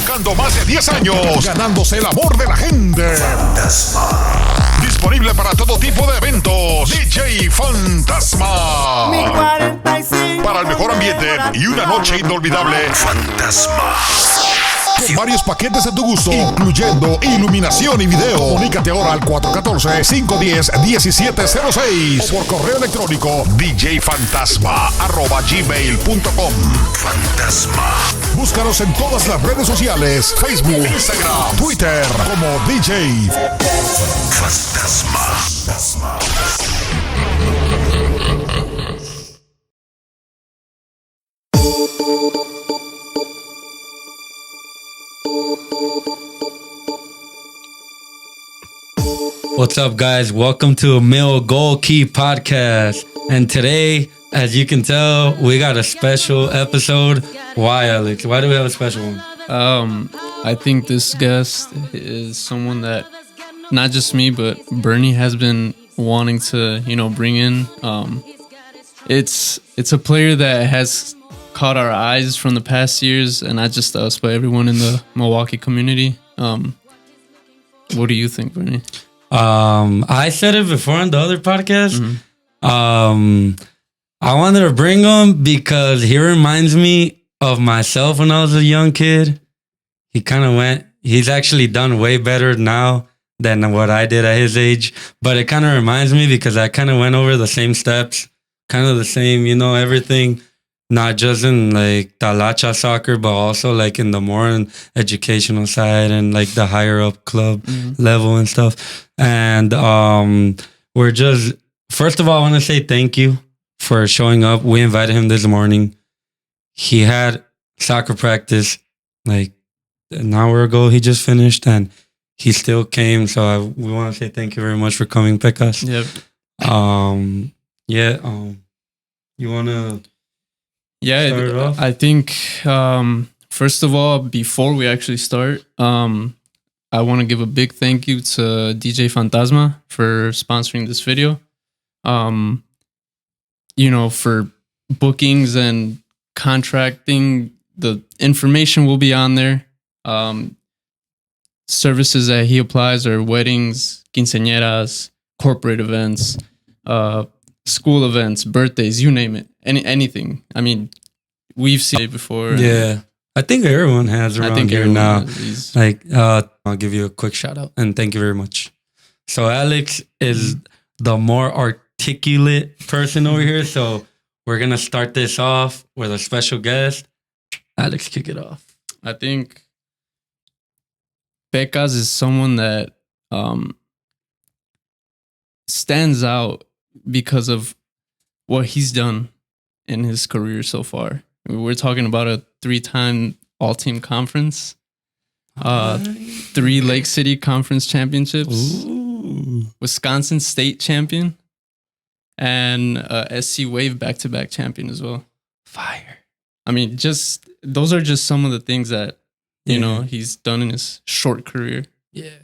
tocando más de 10 años, ganándose el amor de la gente. Fantasma. Disponible para todo tipo de eventos. DJ Fantasma. Para el mejor ambiente y una noche inolvidable. Fantasma. Con varios paquetes de tu gusto, incluyendo iluminación y video. Comunícate ahora al 414-510-1706 o por correo electrónico djfantasma@gmail.com. Fantasma. Búscanos en todas las redes sociales: Facebook, Instagram, Twitter, como DJ Fantasma. What's up, guys? Welcome to MilGoalKee Podcast. And today, as you can tell, we got a special episode. Why, Alex? Why do we have a special one? I think this guest is someone that not just me, but Bernie has been wanting to, bring in. It's a player that has caught our eyes from the past years, and not just us, but everyone in the Milwaukee community. What do you think, Bernie? I said it before on the other podcast. I wanted to bring him because he reminds me of myself when I was a young kid. He's actually done way better now than what I did at his age. But it kind of reminds me because I kind of went over the same steps, kind of the same, everything. Not just in like talacha soccer, but also like in the more educational side and like the higher up club level and stuff. And first of all, I want to say thank you for showing up. We invited him this morning. He had soccer practice like an hour ago. He just finished and he still came. So we want to say thank you very much for coming, Pekas. Yep. You want to... Yeah, I think, first of all, before we actually start, I want to give a big thank you to DJ Fantazma for sponsoring this video. For bookings and contracting, the information will be on there. Services that he applies are weddings, quinceañeras, corporate events, school events, birthdays, you name it. Anything. I mean, we've seen it before. Yeah. I think everyone has around here now. I'll give you a quick shout out and thank you very much. So Alex is the more articulate person over here. So we're going to start this off with a special guest. Alex, kick it off. I think Pekas is someone that stands out because of what he's done in his career so far. We're talking about a 3-time all-team conference, 3 Lake City Conference championships, Wisconsin State champion, and SC Wave back-to-back champion as well. Fire. I mean, those are just some of the things that, he's done in his short career. Yeah.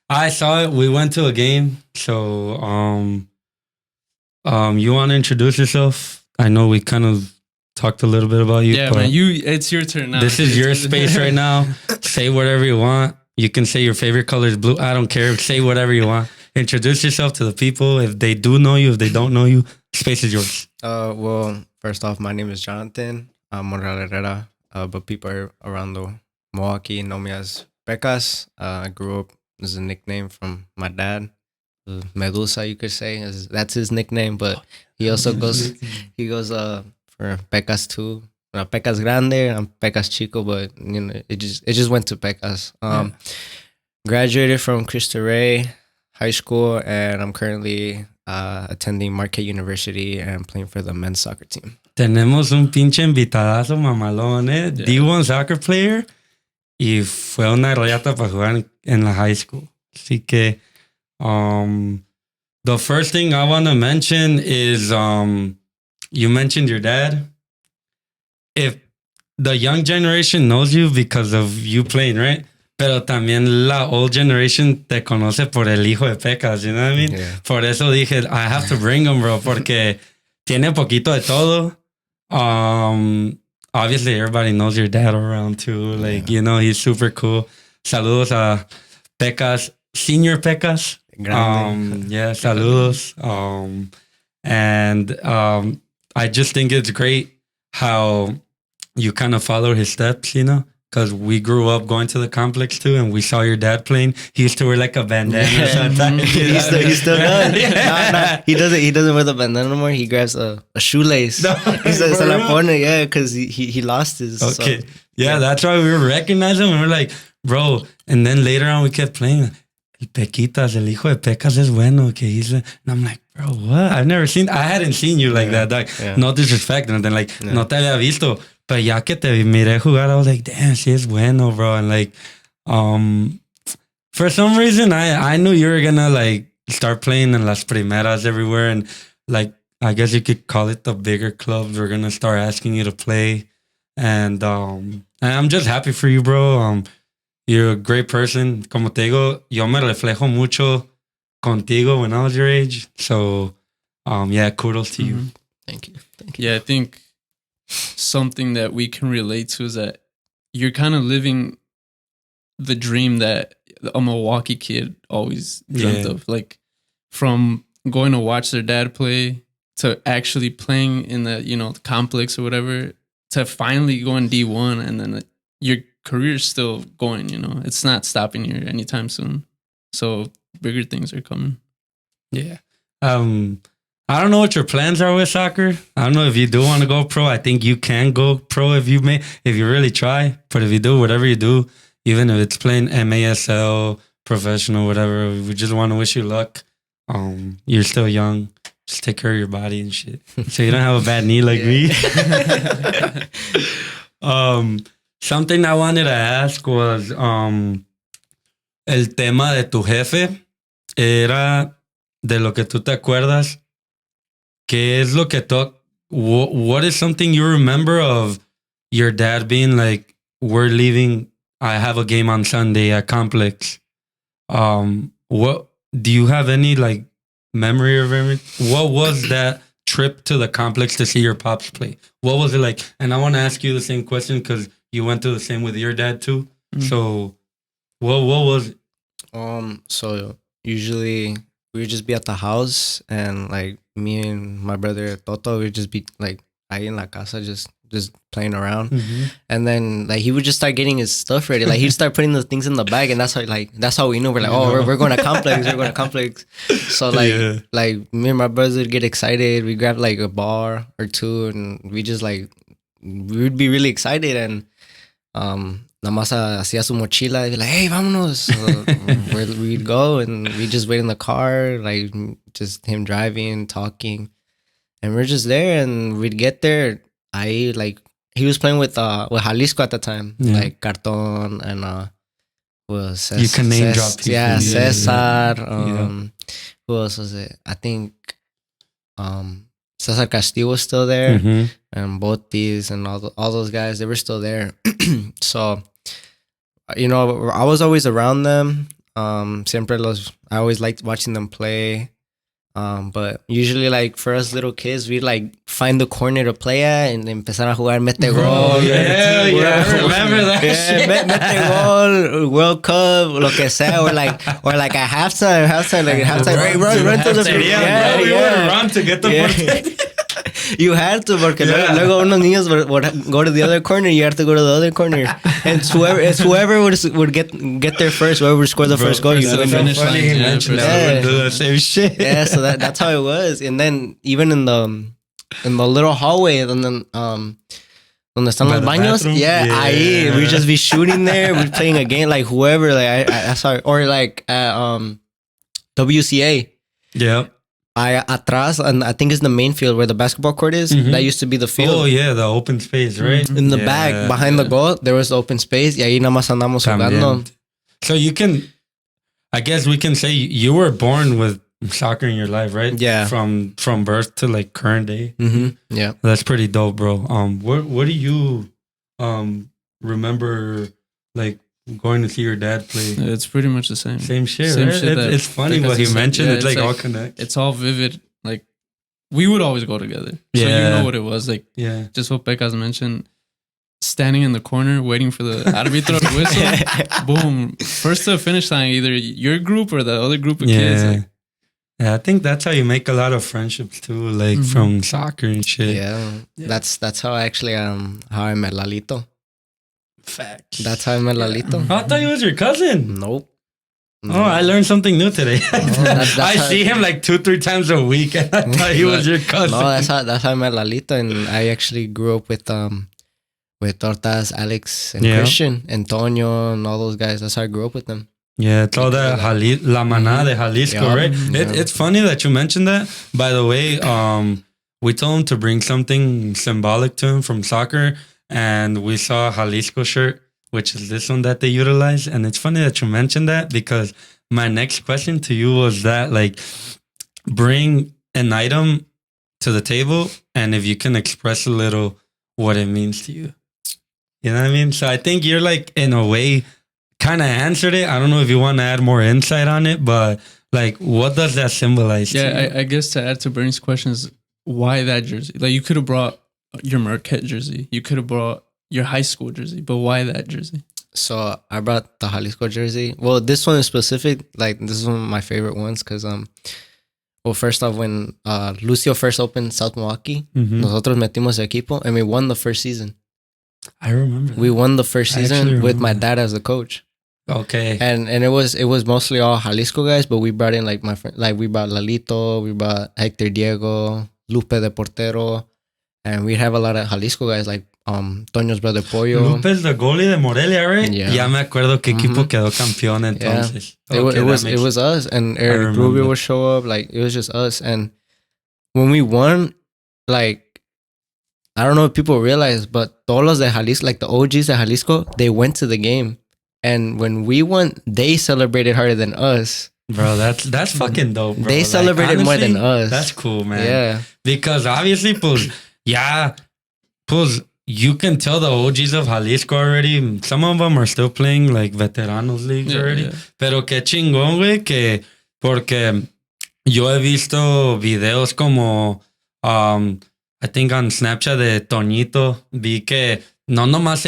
I saw it. We went to a game. So, you want to introduce yourself? I know we kind of talked a little bit about you. Yeah, man, it's your turn now. This is your space right now. Say whatever you want. You can say your favorite color is blue. I don't care. Say whatever you want. Introduce yourself to the people. If they do know you, if they don't know you, space is yours. Well, first off, my name is Jonathan. I'm Monreal, but people around the Milwaukee know me as Pekas. I grew up as a nickname from my dad. Medusa, you could say, that's his nickname, but he also goes for Pekas too. Pekas Grande, I'm Pekas Chico, but it just went to Pekas. Graduated from Cristo Rey High School, and I'm currently attending Marquette University and playing for the men's soccer team. Tenemos un pinche invitadazo mamalón, ¿eh? Yeah. D1 soccer player y fue una rayata para jugar en la high school. Así que the first thing I want to mention is you mentioned your dad. If the young generation knows you because of you playing, right? Pero también la old generation te conoce por el hijo de Pekas, you know what I mean? Yeah. Por eso dije, I have to bring him, bro, porque tiene poquito de todo. obviously everybody knows your dad around too. Like, you know, he's super cool. Saludos a Pekas, Senior Pekas. Yeah, saludos. I just think it's great how you kind of follow his steps, you know? Because we grew up going to the complex too, and we saw your dad playing. He used to wear like a bandana sometimes. He still does. No, he doesn't wear the bandana anymore. He grabs a shoelace. No, He says, "Se la pone," yeah, because he lost his. Okay. So. Yeah, that's why we recognized him. And we're like, bro. And then later on, we kept playing. El Pequitas, el hijo de Pekas es bueno. Que he's and I'm like, bro, what? I hadn't seen you like that. Like, no disrespect. And then like, no te había visto. But ya que te miré jugar, I was like, damn, sí es bueno, bro. And like, for some reason, I knew you were gonna like start playing in las primeras everywhere. And like, I guess you could call it the bigger clubs. We're gonna start asking you to play. And I'm just happy for you, bro. You're a great person. Como te digo, yo me reflejo mucho contigo when I was your age. So, yeah, kudos to you. Thank you. Yeah, I think something that we can relate to is that you're kind of living the dream that a Milwaukee kid always dreamt of. Like, from going to watch their dad play to actually playing in the, you know, the complex or whatever, to finally going D1, and then your career's still going, you know. It's not stopping you anytime soon. So bigger things are coming. Yeah. I don't know what your plans are with soccer. I don't know if you do want to go pro. I think you can go pro if you really try. But if you do, whatever you do, even if it's playing MASL, professional, whatever, we just want to wish you luck. You're still young. Just take care of your body and shit. So you don't have a bad knee like me. Something I wanted to ask was el tema de tu jefe era de lo que tú te acuerdas. ¿Qué es lo que what is something you remember of your dad being like, we're leaving, I have a game on Sunday at Complex? What do you have any like memory of everything? What was that trip to the Complex to see your pops play? What was it like? And I want to ask you the same question because you went through the same with your dad too. Mm-hmm. So what was it? So usually we would just be at the house, and like me and my brother Toto would just be like ahí en la casa, just playing around. Mm-hmm. And then like he would just start getting his stuff ready. Like he'd start putting the things in the bag, and that's how we knew. We're like, we're going to Complex. We're going to Complex. So like like me and my brother would get excited. We grab like a bar or two, and we just like we would be really excited. And nada más hacía su mochila and be like, hey, vámonos. So we'd go, and we'd just wait in the car, like just him driving, talking. And we're just there, and we'd get there. Like he was playing with Jalisco at the time, like Carton and was you can name drop people. Yeah, Cesar. Who else was it? I think Cesar Castillo was still there, and Botis and all those guys. They were still there. So, you know, I was always around them. I always liked watching them play. But usually, like, for us little kids, we'd like find the corner to play at and empezar a jugar mete gol. Yeah, I remember that shit. Mete gol, World Cup, lo que sea, or like at halftime, run to the field. Yeah, we would run to get the first. You had to, porque luego unos niños would go to the other corner, you had to go to the other corner. And whoever would get there first, whoever would score the first goal, you win. Funny he mentioned that. Do the same shit. Yeah, so that's how it was. And then even in the little hallway, and then donde están los baños, ahí we'd just be shooting there. We're playing a game, like whoever, like I saw, or like WCA. Yeah. Atrás, and I think it's the main field where the basketball court is. That used to be the field. Oh yeah, the open space, right? In the back, behind the goal, there was the open space. Y ahí nada más andamos jugando. So I guess we can say you were born with soccer in your life, right? Yeah. From birth to like current day. Mm-hmm. Yeah. That's pretty dope, bro. What do you remember like going to see your dad play? It's pretty much the same. Same shit, right? It's funny what he mentioned. It's like all connects. It's all vivid. Like, we would always go together. So you know what it was. Like, just what Pekas mentioned. standing in the corner waiting for the arbitro to whistle. Boom. First to the finish line, either your group or the other group of kids. Like, yeah, I think that's how you make a lot of friendships too, like from soccer and shit. Yeah. That's how actually how I met Lalito. Facts. That's how I met Lalito. Oh, I thought he was your cousin. Nope. Oh, I learned something new today. that's I how- see him like 2-3 times a week, and I thought he was your cousin. No, that's how I met Lalito, and I actually grew up with Ortiz, Alex, and Yeah. Christian, Antonio, and all those guys. That's how I grew up with them. Yeah, it's all that La Manada de Jalisco, Yeah. right? Yeah. It's funny that you mentioned that. By the way, we told him to bring something symbolic to him from soccer, and we saw a Jalisco shirt, which is this one that they utilize. And it's funny that you mentioned that, because my next question to you was that, like, bring an item to the table, and if you can express a little what it means to you. You know what I mean? So I think you're like, in a way, kind of answered it. I don't know if you want to add more insight on it, but like, what does that symbolize to you? yeah, I guess to add to Bernie's questions, why that jersey? Like, you could have brought your Marquette jersey. You could have brought your high school jersey, but why that jersey? So I brought the Jalisco jersey. Well, this one is specific. Like, this is one of my favorite ones because well, first off, when Lucio first opened South Milwaukee, nosotros metimos equipo and we won the first season. I remember that. We won the first I actually season with remember my that. dad as the coach. Okay. And it was mostly all Jalisco guys, but we brought in like my friend, like we brought Lalito, we brought Hector Diego, Lupe de Portero, and we have a lot of Jalisco guys like Toño's brother Pollo. Lupe es the goalie de Morelia, right? Yeah. Ya me acuerdo qué equipo quedó campeón entonces. It was us, and Eric remember. Rubio would show up. Like, it was just us. And when we won, like, I don't know if people realize, but todos los de Jalisco, like the OGs de Jalisco, they went to the game. And when we won, they celebrated harder than us. Bro, that's fucking dope, bro. They celebrated more than us. That's cool, man. Yeah. Because obviously, pues, you can tell the OGs of Jalisco already. Some of them are still playing like veteranos leagues already. Yeah. Pero qué chingón, güey, que porque yo he visto videos como I think on Snapchat de Toñito, vi que no nomás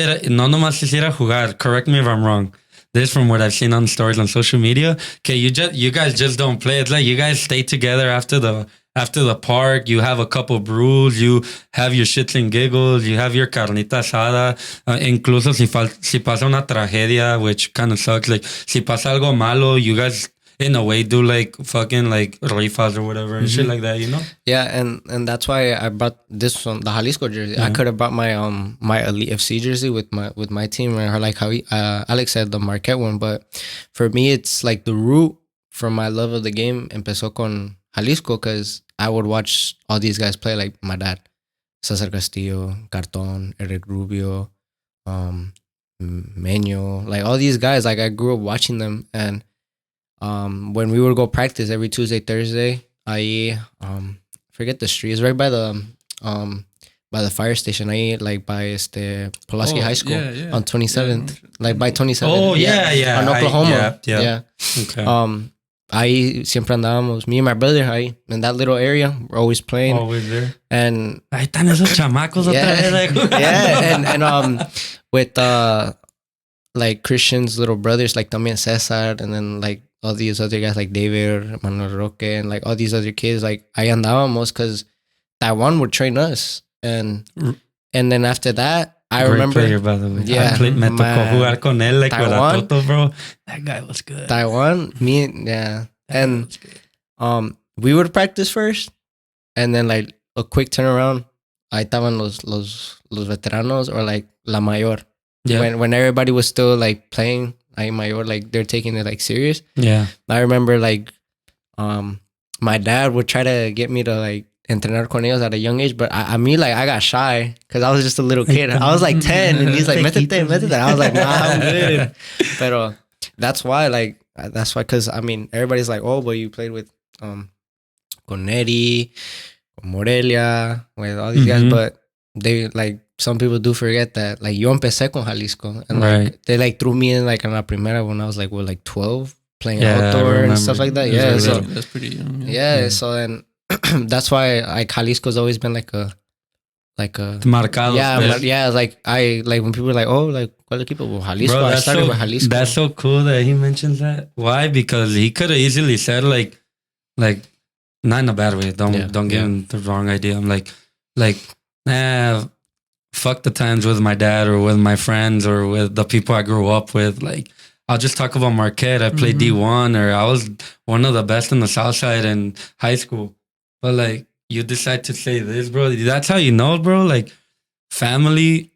quisiera jugar. Correct me if I'm wrong. This from what I've seen on stories on social media. Que you guys just don't play. It's like you guys stay together after the park. You have a couple brews. You have your shits and giggles. You have your carnita asada. Incluso si pasa una tragedia, which kind of sucks. Like si pasa algo malo, you guys in a way do like fucking like rifas or whatever and shit like that, you know? Yeah, and that's why I brought this one, the Jalisco jersey. I could have brought my my Elite FC jersey with my team, or like how Alex said, the Marquette one. But for me, it's like the root for my love of the game empezó con Jalisco, because I would watch all these guys play, like my dad, Cesar Castillo, Carton, Eric Rubio, Meño, like all these guys. Like, I grew up watching them, and when we would go practice every Tuesday, Thursday, I forget the street. It's right by the fire station. I like by Pulaski High School on 27th, like by 27th. Oh yeah. On Oklahoma. Yeah. Okay. Ahí siempre andábamos, me and my brother, ahí in that little area. We're always playing. Always there. And Ahí están esos chamacos otra vez, like. yeah, and with like Christian's little brothers, like también Cesar, and then like all these other guys like David, Manuel Roque, and like all these other kids, like ahí andábamos, because Taiwan would train us, and then after that, I Great remember player, by the way. Yeah, Me tocó jugar con él, like with Taiwan. a Toto, bro. That guy was good. Taiwan, and we would practice first, and then like a quick turnaround, ahí estaban los veteranos, or like La Mayor. Yeah. When everybody was still like playing ahí Mayor, like they're taking it like serious. Yeah. I remember like my dad would try to get me to like entrenar con ellos at a young age, but I got shy because I was just a little kid. I was like 10, and he's like, métete. I was like, nah, I'm good. Pero that's why, because I mean, everybody's like, oh, but you played with con Neri, con Morelia, with all these guys, but they like, some people do forget that like yo empecé con Jalisco, and like they like threw me in like in la primera when I was like 12, playing outdoor and stuff like that. Yeah, so that's pretty young. yeah, so then that's why like Jalisco's always been like a like a Marcados. like I like when people are like, oh, like ¿cuál equipo? Well, Jalisco. Bro, I started with Jalisco. That's so cool that he mentions that. Why? Because he could have easily said like not in a bad way. Don't give him the wrong idea. I'm like fuck the times with my dad or with my friends or with the people I grew up with. Like, I'll just talk about Marquette. I played D1, or I was one of the best in the South Side in high school. But like, you decide to say this, bro. That's how you know, bro. Like, family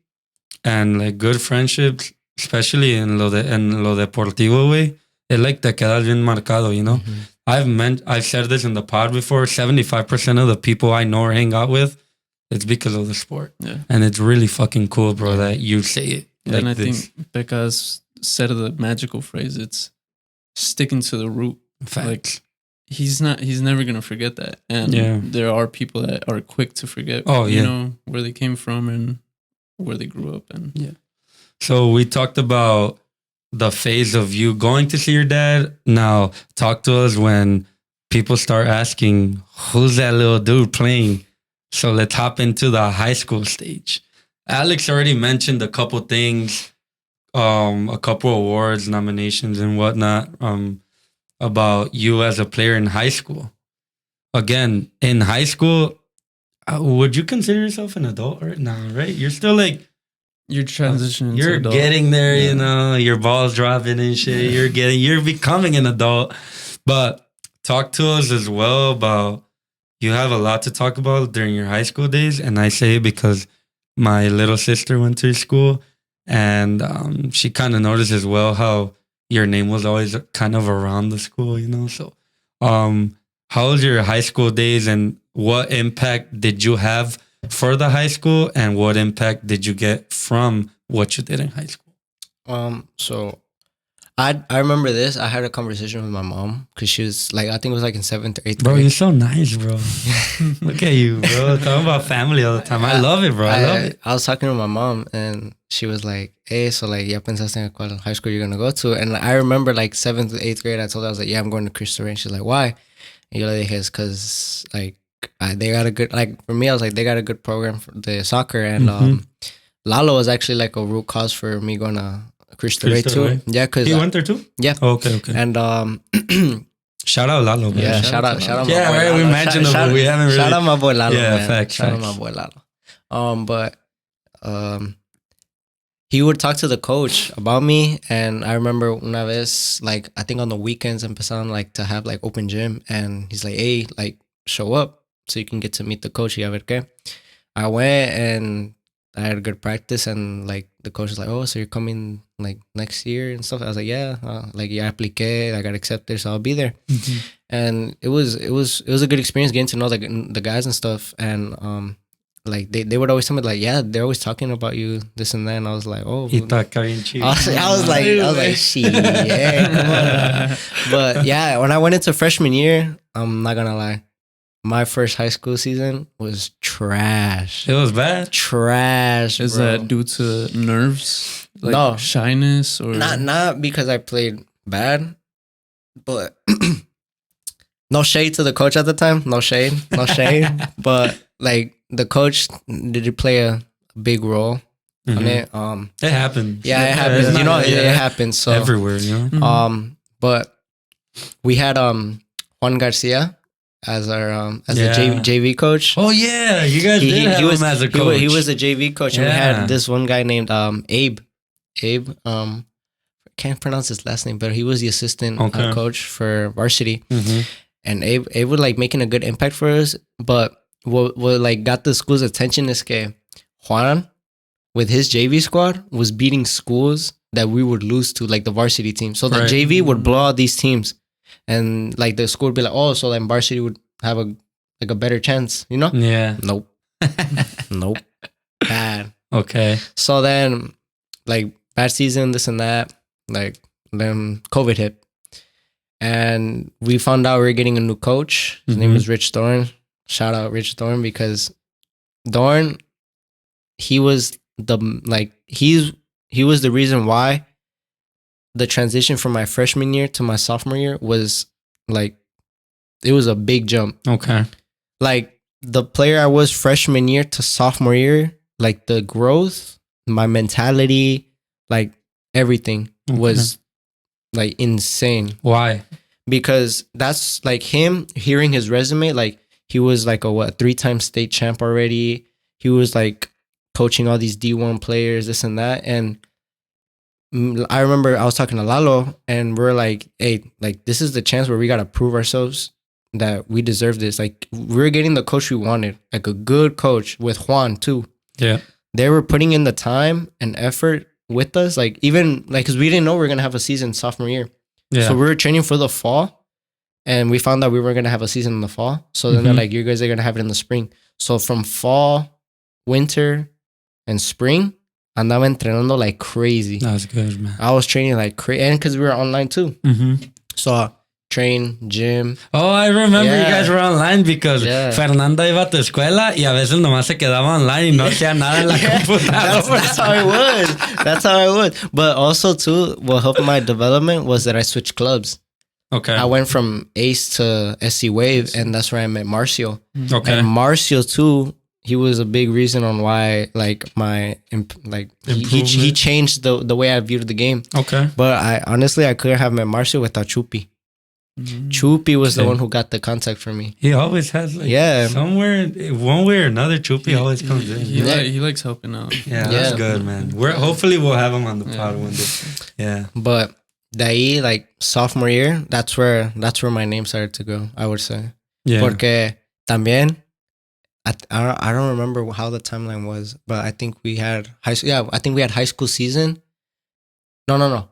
and like good friendships, especially in lo deportivo way, it like te quedas bien marcado, you know? I've said this in the pod before. 75% of the people I know or hang out with, it's because of the sport. Yeah. And it's really fucking cool, bro, that you say it. Yeah, like, and I think Pekas said the magical phrase, it's sticking to the root. Facts. Like, he's never gonna forget that. And there are people that are quick to forget you know, where they came from and where they grew up. And so we talked about the phase of you going to see your dad. Now talk to us when people start asking, who's that little dude playing? So let's hop into the high school stage. Alex already mentioned a couple things, a couple awards, nominations, and whatnot, about you as a player in high school. Again, in high school, would you consider yourself an adult right now? Right? You're still like, you're transitioning. You're to adult. getting there, you know. Your balls dropping and shit. You're becoming an adult. But talk to us as well about. You have a lot to talk about during your high school days, and I say it because my little sister went to school, and she kind of noticed as well how your name was always kind of around the school, you know. So, how was your high school days, and what impact did you have for the high school, and what impact did you get from what you did in high school? So I remember this. I had a conversation with my mom because she was like, I think it was like in 7th or 8th grade. Bro, you're so nice, bro. Look at you, bro. Talking about family all the time. I love it, bro. I love it. I was talking to my mom, and she was like, hey, so like, ya pensaste en cuál high school you're going to go to? And I remember like 7th to 8th grade, I told her, I was like, yeah, I'm going to Cristo Rey. She's like, why? And yo le dije, it's because like, they got a good, like for me, I was like, they got a good program for the soccer. And Lalo was actually like a root cause for me going to Cristo Rey too. Right? Yeah, because he went there too. Yeah. Oh, okay. And shout out Lalo, man. Yeah, shout out. Yeah, right. Lalo. We mentioned him, but we haven't really. Shout out my boy Lalo. Yeah, man. facts. Shout out my boy Lalo. But he would talk to the coach about me, and I remember una vez, like I think on the weekends, empezaron like to have like open gym, and he's like, hey, like show up so you can get to meet the coach. Y a ver qué. I went and I had a good practice, and like the coach was like, oh, so you're coming like next year and stuff. I was like, yeah, like yeah, I apliqué, I got accepted, so I'll be there. And it was a good experience getting to know the guys and stuff. And like they would always tell me like, yeah, they're always talking about you, this and that. And I was like, oh, I was like, shit, yeah, come on. But yeah, when I went into freshman year, I'm not gonna lie, my first high school season was trash. It was bad? Trash, Is bro. that due to nerves? Like no. Shyness? Or Not because I played bad, but no shade to the coach at the time. No shade. But like the coach did play a big role on it. It happened. Yeah, it happens. You know, it happens. So everywhere, you know. But we had Juan Garcia as our a JV coach. Oh yeah, you guys did have him as a coach. He was a JV coach, and we had this one guy named Abe. Can't pronounce his last name, but he was the assistant coach for varsity. And Abe would like making a good impact for us. But what like got the school's attention is que Juan, with his JV squad, was beating schools that we would lose to, like the varsity team. So the JV would blow out these teams. And like the school would be like, oh, so then varsity would have a better chance, you know? Yeah. Nope. Nope. Bad. Okay. So then, like bad season, this and that. Like then COVID hit, and we found out we were getting a new coach. His name is Rich Thorne. Shout out Rich Thorne, because Thorne, he was the reason why the transition from my freshman year to my sophomore year was like, it was a big jump. Okay. Like the player I was freshman year to sophomore year, like the growth, my mentality, like everything was like insane. Why? Because that's like him hearing his resume. Like he was like a 3-time state champ already. He was like coaching all these D1 players, this and that. And I remember I was talking to Lalo, and we're like, hey, like this is the chance where we got to prove ourselves that we deserve this. Like we're getting the coach we wanted, like a good coach with Juan too. Yeah. They were putting in the time and effort with us. Like even like, cause we didn't know we were going to have a season sophomore year. Yeah. So we were training for the fall, and we found out we were going to have a season in the fall. So then they're like, you guys are going to have it in the spring. So from fall, winter, and spring, andaba entrenando like crazy. That's good, man. I was training like crazy. And because we were online too. Mm-hmm. So train, gym. Oh, I remember you guys were online because Fernanda iba a tu escuela y a veces nomás se quedaba online y no hacía nada en la computadora. That's how it was. That's how it was. But also too, what helped my development was that I switched clubs. Okay. I went from Ace to SC Wave, and that's where I met Marcio. Okay. And Marcio too, he was a big reason on why like he changed the way I viewed the game. Okay. But I honestly couldn't have met Marcio without Chupi. Chupi was the one who got the contact for me. He always has like somewhere, one way or another, Chupi always comes in. He likes helping out. Yeah, that's good, man. Hopefully we'll have him on the pod one day. Yeah. But de ahí, like sophomore year, that's where my name started to go, I would say. Yeah. Porque también, I don't remember how the timeline was, but I think we had high school. Yeah, I think we had high school season. No.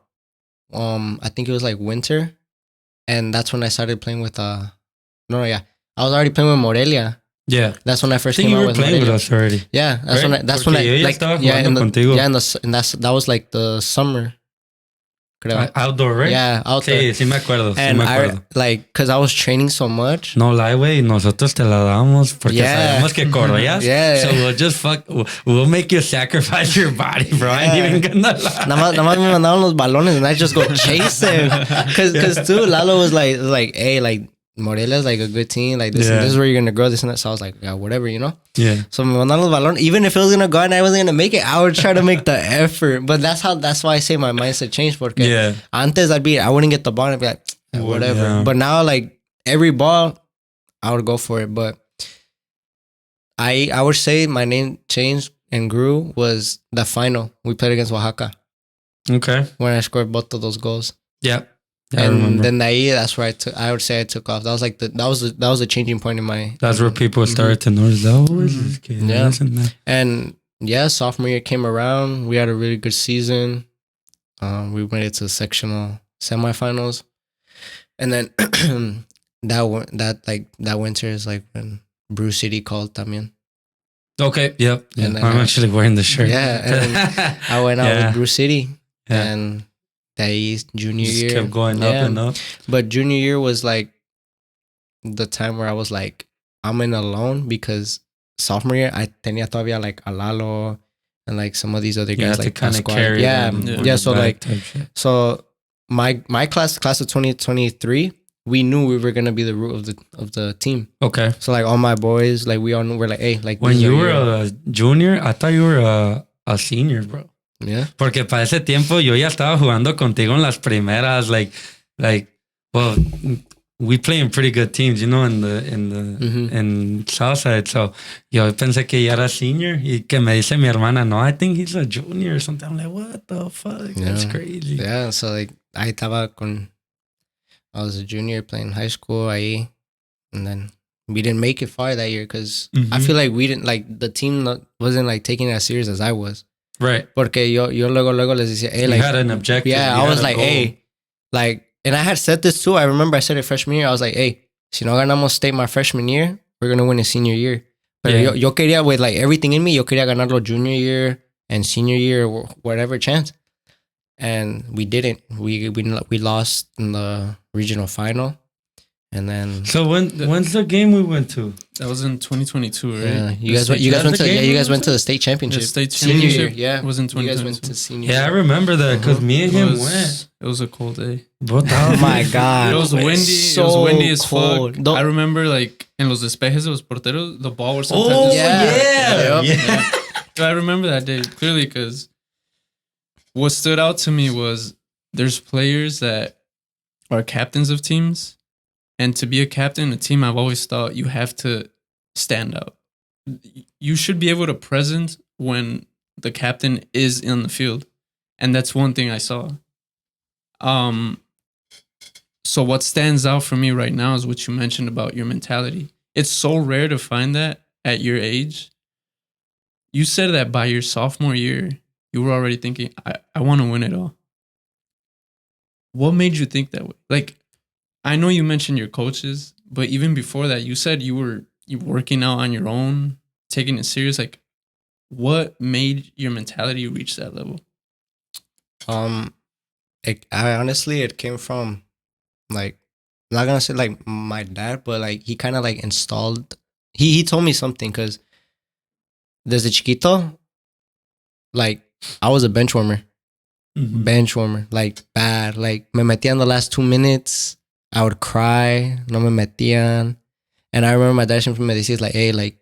I think it was like winter. And that's when I started playing with I was already playing with Morelia. Yeah, that's when I first came out with Morelia. You were playing with us already. Yeah, that's when I like that was like the summer. Outdoor, right? Yeah, outdoor. Sí me acuerdo. And cause I was training so much. No lie, güey. Nosotros te la damos porque sabemos que corrías. Yeah. So we'll just we'll make you sacrifice your body, bro. I ain't even gonna lie. Nada más me mandaban los balones and I just go chase them. Cause too, Lalo was like, hey, like Morelia's like a good team. Like this is where you're gonna grow, this and that. So I was like, yeah, whatever, you know? Yeah. So me mandaban los balones. Even if it was gonna go and I wasn't gonna make it, I would try to make the effort. But that's why I say my mindset changed. Porque antes I wouldn't get the ball and I'd be like, whatever. Yeah. But now like every ball, I would go for it. But I would say my name changed and grew was the final we played against Oaxaca. Okay. When I scored both of those goals. Yeah. And then that's where I would say I took off. That was like that was a changing point in my. That's where people started to notice. Who is this kid? Yeah. And sophomore year came around. We had a really good season. We made it to sectional semifinals, and then that winter is like when Brew City called también. Okay. Yep. Yeah. I'm actually wearing the shirt. Yeah. And I went out with Brew City and. That junior year kept going up and up. But junior year was like the time where I was like, I'm in alone because sophomore year I tenía todavía like Alalo and like some of these other guys like to kind of carry so like so my class of 2023 we knew we were gonna be the root of the team. Okay. So like all my boys like we all knew we're like hey like when you were a junior I thought you were a senior, bro. Yeah. Porque para ese tiempo yo ya estaba jugando contigo en las primeras, well, we play in pretty good teams, you know, in Southside. So yo pensé que ya era senior y que me dice mi hermana, no, I think he's a junior or something. I'm like, what the fuck? That's crazy. Yeah. So like I was a junior playing high school ahí, and then we didn't make it far that year because I feel like we didn't like the team wasn't like taking it as serious as I was. Right. Porque yo luego les decía, hey, like, you had an objective. Yeah, I was like, hey, like, and I had said this too. I remember I said it freshman year. I was like, hey, si no ganamos state my freshman year, we're going to win in senior year. But yo quería, with like everything in me, yo quería ganarlo junior year and senior year or whatever chance. And we didn't. We lost in the regional final. And then. So when's the game we went to? That was in 2022, right? Yeah, you guys went to the state championship. The state Senior championship. year, yeah. It was in You guys 2022. went to senior. Yeah, I remember that because me and him went. It was a cold day. Bro, Oh my god, It was windy. So it was windy as cold. fuck. I remember like in los despejes de los porteros, the ball was sometimes. Oh, Yeah. yeah. So I remember that day clearly because what stood out to me was there's players that are captains of teams, and to be a captain in a team, I've always thought you have to stand out. You should be able to present when the captain is in the field, and that's one thing I saw. So what stands out for me right now is what you mentioned about your mentality. It's so rare to find that at your age. You said that by your sophomore year, you were already thinking, I want to win it all. What made you think that way? Like, I know you mentioned your coaches, but even before that, you said you were working out on your own, taking it serious. Like, what made your mentality reach that level? It came from, like, I'm not gonna say like my dad, but like he kind of like installed. He told me something because desde chiquito, like I was a bench warmer. Mhm. Bench warmer, like bad. Like me metían the last 2 minutes, I would cry. No me metían, and I remember my dad siempre me decía like, "Hey, like,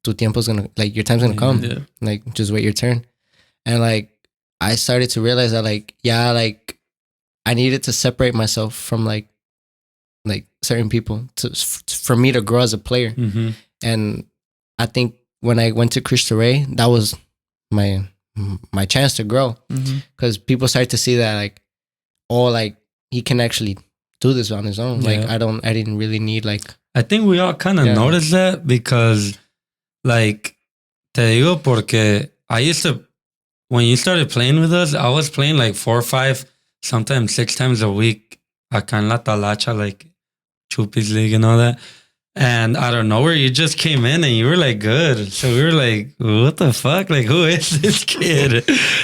tu tiempo's gonna, like, your time's gonna come. Yeah. Like, just wait your turn." And like I started to realize that like, yeah, like I needed to separate myself from like certain people for me to grow as a player. Mhm. And I think when I went to Cristo Rey, that was my chance to grow, because people started to see that like, oh, like he can actually do this on his own. Like Yeah. I didn't really need like. I think we all kind of Yeah. noticed that because, like, te digo porque I used to, when you started playing with us, I was playing like 4 or 5, sometimes 6 times a week. Acá en La Talacha, like Chupis League and all that. And out of nowhere, you just came in and you were like good. So we were like, what the fuck? Like, who is this kid?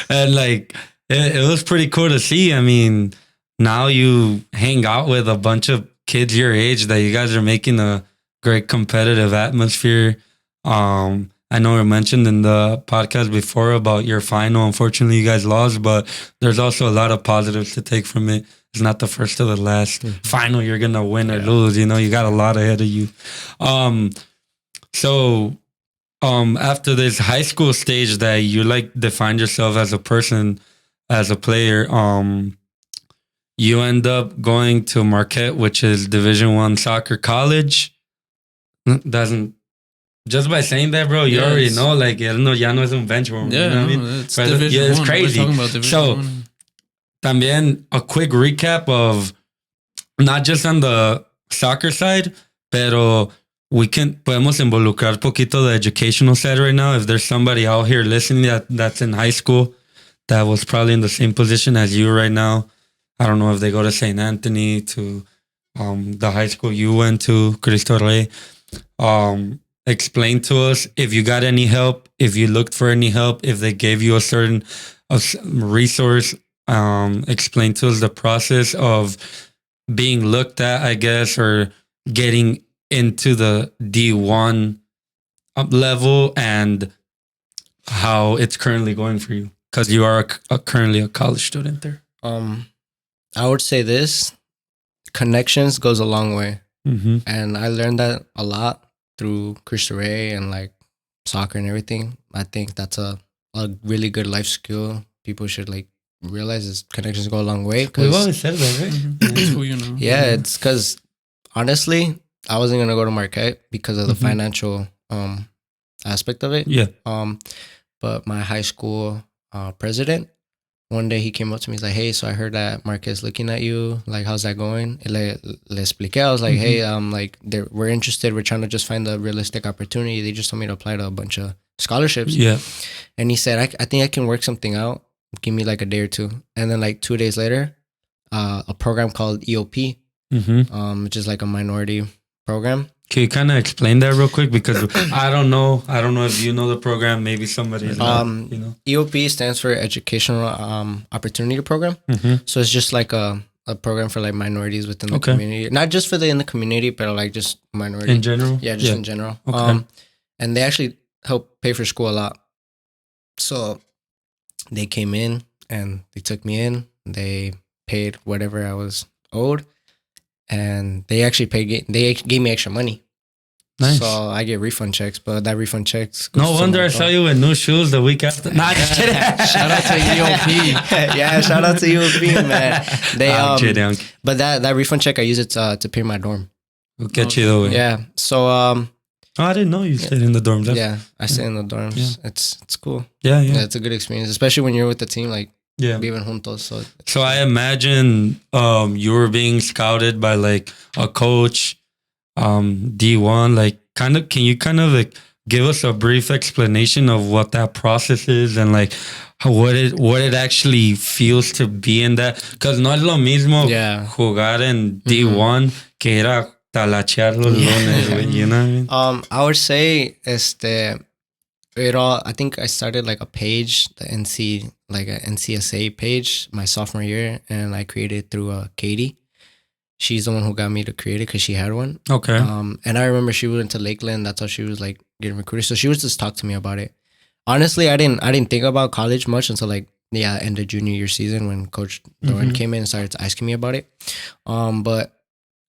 And like, it was pretty cool to see. I mean, now you hang out with a bunch of kids your age that you guys are making a great competitive atmosphere. I know we mentioned in the podcast before about your final. Unfortunately, you guys lost, but there's also a lot of positives to take from it. It's not the first or the last final you're going to win or lose. You know, you got a lot ahead of you. So after this high school stage that you like defined yourself as a person, as a player, you end up going to Marquette, which is Division I soccer college. Doesn't, just by saying that, bro, you already know, like, ya no es un bench warmer. Yeah, you know what I mean? it's Division it's I. crazy. We're talking about Division So, I. también a quick recap of not just on the soccer side, pero podemos involucrar poquito the educational side right now. If there's somebody out here listening that's in high school that was probably in the same position as you right now. I don't know if they go to St. Anthony, to the high school you went to, Cristo Rey. Explain to us if you got any help, if you looked for any help, if they gave you a certain resource. Explain to us the process of being looked at, I guess, or getting into the D1 level and how it's currently going for you, because you are currently a college student there. I would say this: connections goes a long way, and I learned that a lot through Cristo Rey and like soccer and everything. I think that's a really good life skill. People should like realize is connections go a long way. We've always said that, right? That's who you know. Yeah, it's because honestly, I wasn't gonna go to Marquette because of the financial aspect of it. Yeah. But my high school president, one day he came up to me. He's like, "Hey, so I heard that Marquette's looking at you. Like, how's that going?" Le expliqué. I was like, "Hey, like, we're interested. We're trying to just find a realistic opportunity. They just told me to apply to a bunch of scholarships." Yeah. And he said, I think I can work something out. Give me like a day or two. And then like 2 days later, a program called EOP, which is like a minority program. Can you kind of explain that real quick? Because I don't know if you know the program. Maybe somebody is not, you know. EOP stands for Educational Opportunity Program. So it's just like a a program for like minorities within the community, not just for in the community, but like just minority in general. Yeah, just in general. And they actually help pay for school a lot. So they came in and they took me in. They paid whatever I was owed, and they actually they gave me extra money. Nice. So I get refund checks, but that refund checks. No wonder I saw you with new shoes the week after. Nah, just kidding. Shout out to EOP. Yeah, shout out to EOP, man. They but that refund check I use it to pay my dorm. We'll get you though. Yeah. So oh, I didn't know you stayed in the dorms. Yeah, I stay in the dorms. Yeah. It's cool. Yeah. It's a good experience, especially when you're with the team. Like viven juntos. So I imagine you were being scouted by like a coach. D1, like can you like give us a brief explanation of what that process is and like what it actually feels to be in that? Because no es lo mismo jugar en D1 que era talachear los lunes, you know what I mean? I would say I think I started like a page, the NCSA page my sophomore year, and I created through Katie. She's the one who got me to create it because she had one. Okay. And I remember she went to Lakeland. That's how she was like getting recruited. So she was just talk to me about it. Honestly, I didn't think about college much until like end of junior year season when Coach Doran came in and started asking me about it. But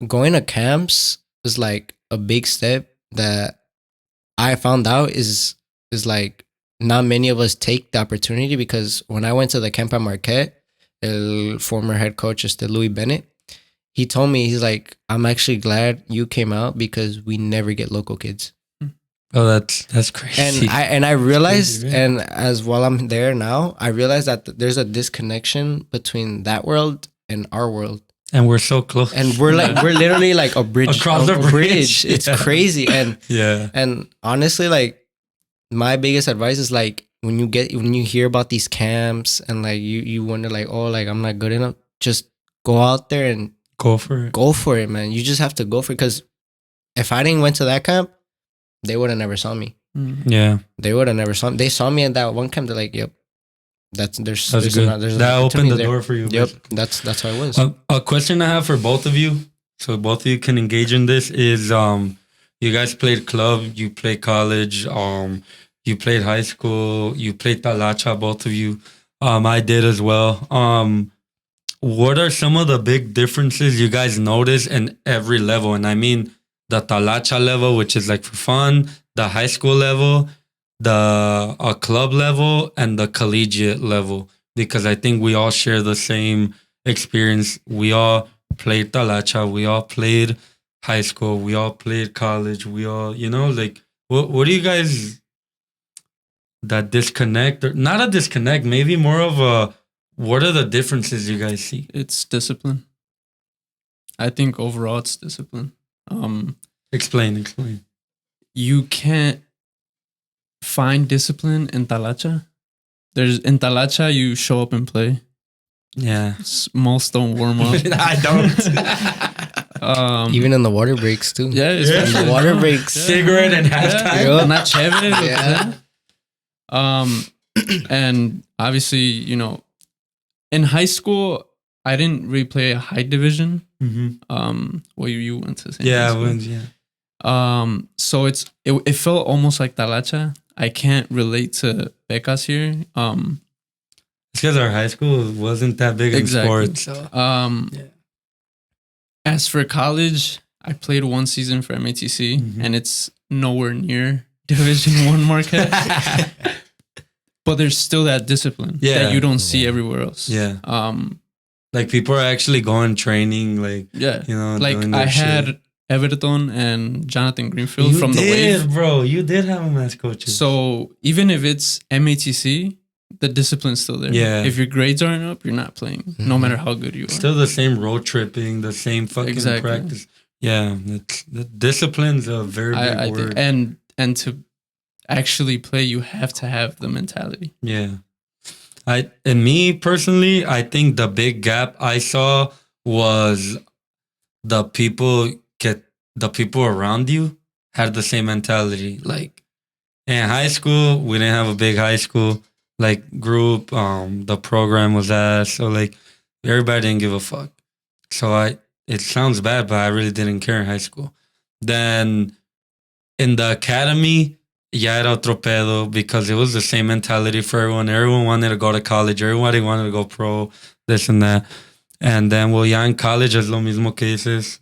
going to camps is like a big step that I found out is like not many of us take the opportunity, because when I went to the camp at Marquette, the former head coach is Louis Bennett. He told me, he's like, I'm actually glad you came out because we never get local kids. Oh, that's crazy. And I realized, and as while I'm there now, I realized that there's a disconnection between that world and our world. And we're so close. And we're literally like a bridge across the bridge. It's crazy. And and honestly, like my biggest advice is like when you hear about these camps and like you wonder like, oh, like I'm not good enough, just go out there and go for it, man. You just have to go for it, because if I didn't went to that camp, they would have never saw me. Yeah, they would have never saw me. They saw me at that one camp. They're like, "Yep, there's good. That opened the door for you." Yep, that's how it was. A question I have for both of you, so both of you can engage in this, is you guys played club, you played college, you played high school, you played talacha, both of you. I did as well. What are some of the big differences you guys notice in every level? And I mean the talacha level, which is like for fun, the high school level, the club level, and the collegiate level. Because I think we all share the same experience. We all played talacha, we all played high school, we all played college, we all, like, what do you guys, that disconnect, or not a disconnect, maybe more of a, what are the differences you guys see? It's discipline. I think overall it's discipline. Explain. You can't find discipline in talacha. In talacha, you show up and play. Yeah. Most don't warm up. I don't. Even in the water breaks too. Yeah, the water breaks. Cigarette and halftime. Not chévere. And obviously, in high school, I didn't really play a high division. Well, you went to St. Yeah, I went. Yeah. So it felt almost like talacha. I can't relate to Pekas here. It's because our high school wasn't that big in sports. So. As for college, I played one season for MATC, and it's nowhere near Division 1 Marquette. But there's still that discipline that you don't see everywhere else. Yeah. Like people are actually going training, like like I had Everton and Jonathan Greenfield from the Wave. Bro, you did have them as coaches. So even if it's MATC, the discipline's still there. Yeah. If your grades aren't up, you're not playing, no matter how good you are. Still the same road tripping, the same fucking practice. Yeah, the discipline's a very big word. And to actually play, you have to have the mentality. Yeah. And me personally, I think the big gap I saw was the people around you had the same mentality. Like in high school, we didn't have a big high school like group. The program was ass, so like everybody didn't give a fuck. So it sounds bad, but I really didn't care in high school. Then in the academy, ya era otro pedo because it was the same mentality for everyone. Everyone wanted to go to college. Everybody wanted to go pro, this and that. And then, well, ya in college, es lo mismo que dices.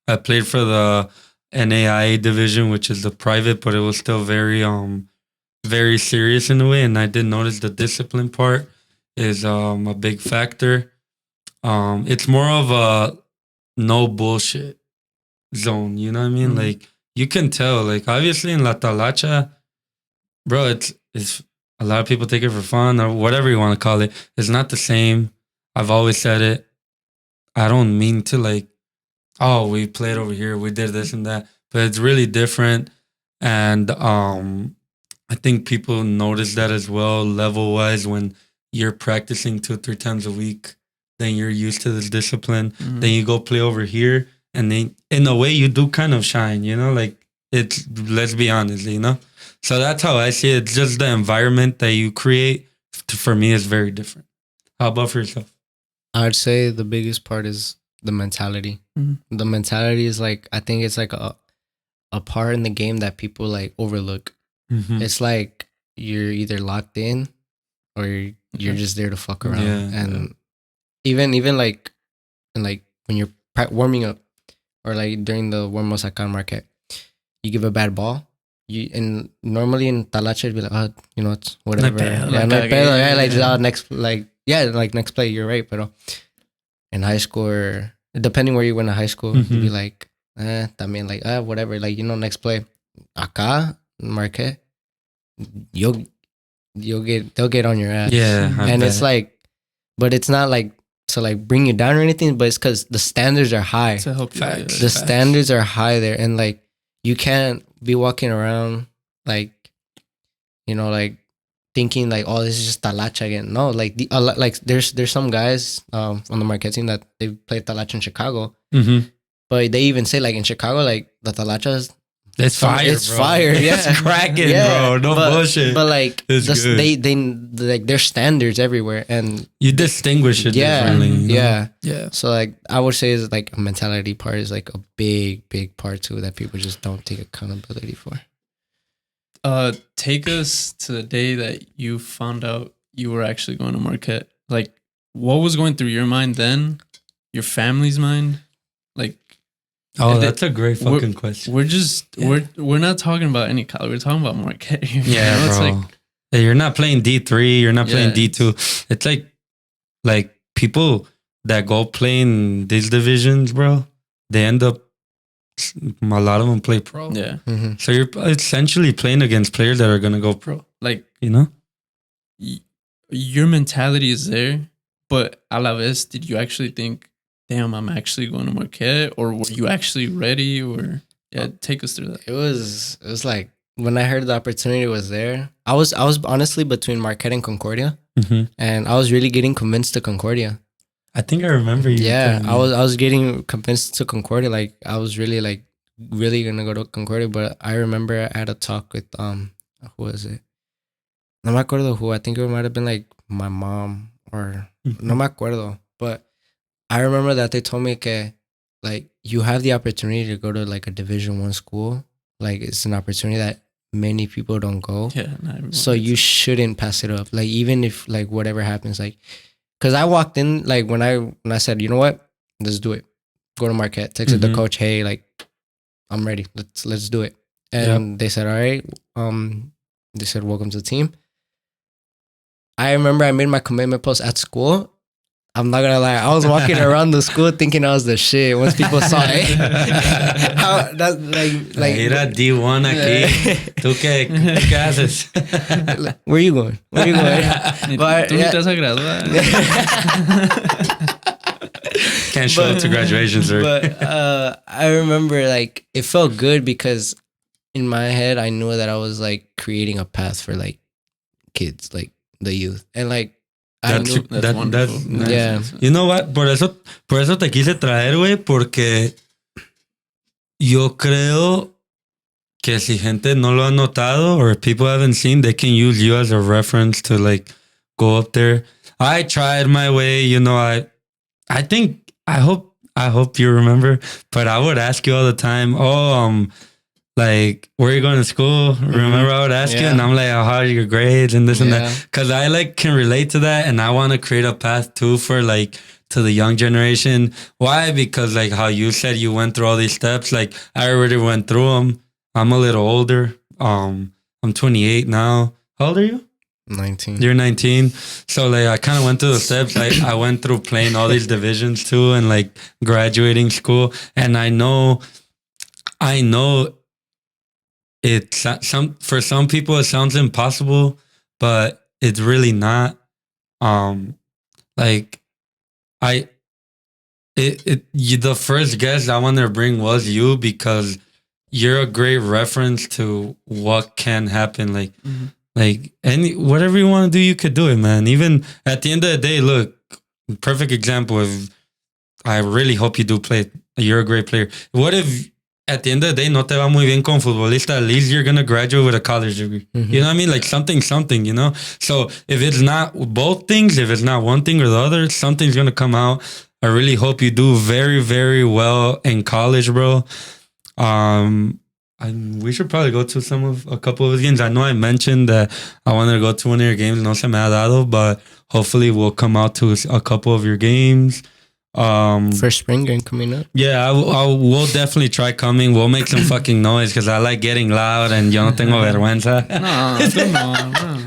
I played for the NAIA division, which is the private, but it was still very very serious in a way. And I did notice the discipline part is a big factor. It's more of a no bullshit zone, you know what I mean? Like, you can tell, like, obviously in La Talacha, bro, it's a lot of people take it for fun or whatever you want to call it. It's not the same. I've always said it. I don't mean to, like, oh, we played over here, we did this and that, but it's really different. And I think people notice that as well, level-wise, when you're practicing 2-3 times a week, then you're used to this discipline. Then you go play over here, and then in a way you do kind of shine, you know, like it's, let's be honest, you know? So that's how I see it. It's just the environment that you create, for me, is very different. How about for yourself? I would say the biggest part is the mentality. The mentality is like, I think it's like a part in the game that people like overlook. It's like you're either locked in or you're just there to fuck around. And even like, and like when you're warming up or like during the warm-ups at Can Market, you give a bad ball. And normally in Talacha, it'd be like, oh, you know, it's whatever. Next play, you're right. But in high school, or depending where you went to high school, you'd be like, también, like, whatever. Like, you know, next play. Acá, Marquette, they'll get on your ass. Yeah. And it's like, but it's not like to like bring you down or anything, but it's because the standards are high. To help you. The standards are high there. And like, you can't be walking around like, you know, like thinking like, oh, this is just Talacha again. No, like there's some guys on the Marquette team that they play Talacha in Chicago. But they even say like in Chicago, like the Talachas, it's fire. It's fire. Yeah. It's cracking, bro. No bullshit. But like they like there's standards everywhere, and you distinguish it differently. You know? Yeah. So like I would say is like a mentality part is like a big part too that people just don't take accountability for. Take us to the day that you found out you were actually going to Marquette. Like, what was going through your mind then? Your family's mind? Like, oh, that's a great fucking question. We're not talking about any college. We're talking about Marquette here. Yeah, bro. It's like, hey, you're not playing D3. You're not playing D2. It's like people that go play in these divisions, bro. They end up, a lot of them play pro. Yeah. So you're essentially playing against players that are gonna go pro. Like, you know, your mentality is there, but a la vez, did you actually think, damn, I'm actually going to Marquette, or were you actually ready? Or take us through that. It was like when I heard the opportunity was there, I was honestly between Marquette and Concordia, and I was really getting convinced to Concordia. I think I remember you. Yeah, I was getting convinced to Concordia. Like I was really gonna go to Concordia, but I remember I had a talk with who was it? No me acuerdo who. I think it might have been like my mom or no me acuerdo, but. I remember that they told me that like you have the opportunity to go to like a Division I school. Like it's an opportunity that many people don't go. Yeah. So you shouldn't pass it up. Like even if like whatever happens, like because I walked in like when I said, you know what, let's do it. Go to Marquette. Texted the coach, hey, like I'm ready. Let's do it. And they said, all right. They said, welcome to the team. I remember I made my commitment post at school. I'm not gonna lie. I was walking around the school thinking I was the shit. Once people saw it, that's like. Mira D1 aquí. ¿Tú qué haces? Where you going? But, ¿Tú te vas a graduar? Can't show up to graduation, sir. But I remember like it felt good because in my head I knew that I was like creating a path for like kids, like the youth, and like. That's nice. Yeah. You know what? Por eso te quise traer, güey, porque yo creo que si gente no lo ha notado or people haven't seen, they can use you as a reference to like go up there. I tried my way, you know, I think I hope you remember, but I would ask you all the time, like, where are you going to school? Remember, I would ask you, and I'm like, how are your grades and this and that? Because I like can relate to that, and I want to create a path too for like to the young generation. Why? Because like how you said you went through all these steps, like I already went through them. I'm a little older. I'm 28 now. How old are you? 19. You're 19. So like I kind of went through the steps. I went through playing all these divisions too, and like graduating school. And I know it's for some people it sounds impossible, but it's really not. Like the first guest I wanted to bring was you, because you're a great reference to what can happen. Like, like whatever you want to do, you could do it, man. Even at the end of the day, look, perfect example of, I really hope you do play. You're a great player. What if at the end of the day, no te va muy bien con futbolista? At least you're going to graduate with a college degree. You know what I mean? Like something, you know? So if it's not both things, if it's not one thing or the other, something's going to come out. I really hope you do very, very well in college, bro. We should probably go to a couple of his games. I know I mentioned that I wanted to go to one of your games. No se me ha dado, but hopefully we'll come out to a couple of your games. First spring game coming up. Yeah, we'll definitely try coming. We'll make some fucking noise because I like getting loud, and yo no tengo vergüenza.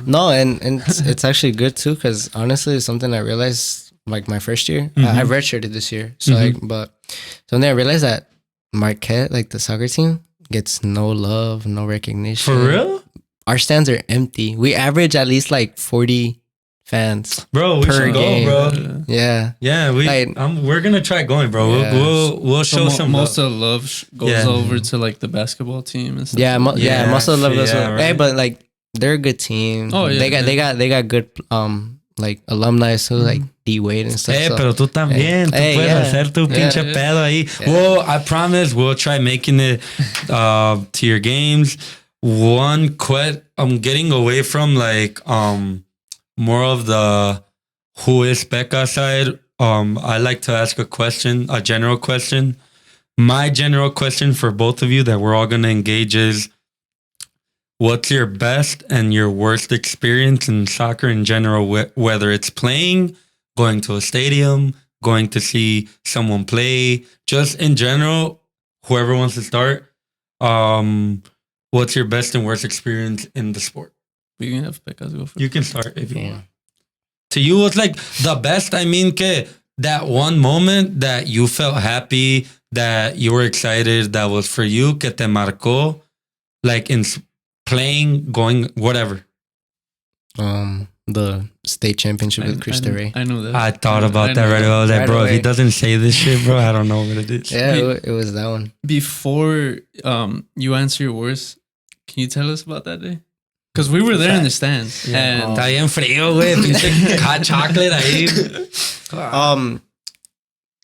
No, and it's actually good too, because honestly, it's something I realized like my first year. I redshirted this year, so then I realized that Marquette, like the soccer team, gets no love, no recognition. For real? Our stands are empty. We average at least like 40 fans, bro. We should game. Go, bro. Yeah. We're gonna try going, bro. Yeah. We'll show some most of the love goes over to like the basketball team and stuff. Most of the love goes over. Right. Hey, but like they're a good team. Oh yeah, they got good like alumni too, like D Wade and stuff. Pero tú también, tú puedes hacer tu pinche pedo ahí. Yeah. Well, I promise we'll try making it to your games. I'm getting away from like more of the who is Pekas side. I like to ask a general question. My general question for both of you that we're all going to engage is, what's your best and your worst experience in soccer in general, whether it's playing, going to a stadium, going to see someone play, just in general, whoever wants to start. What's your best and worst experience in the sport? We can have Pekas go first. You can start if you want. To you, what's like the best? I mean, that one moment that you felt happy, that you were excited, that was for you, que te marcó, like in playing, going, whatever. The state championship with Cristo Rey. I know that. I thought about that right away. I was like, bro, if he doesn't say this shit, bro, I don't know what it is. Yeah, it was that one. Before you answer your worst, can you tell us about that day? Because we were there in the stands. Yeah. Está bien frío, güey. Pinche hot chocolate ahí.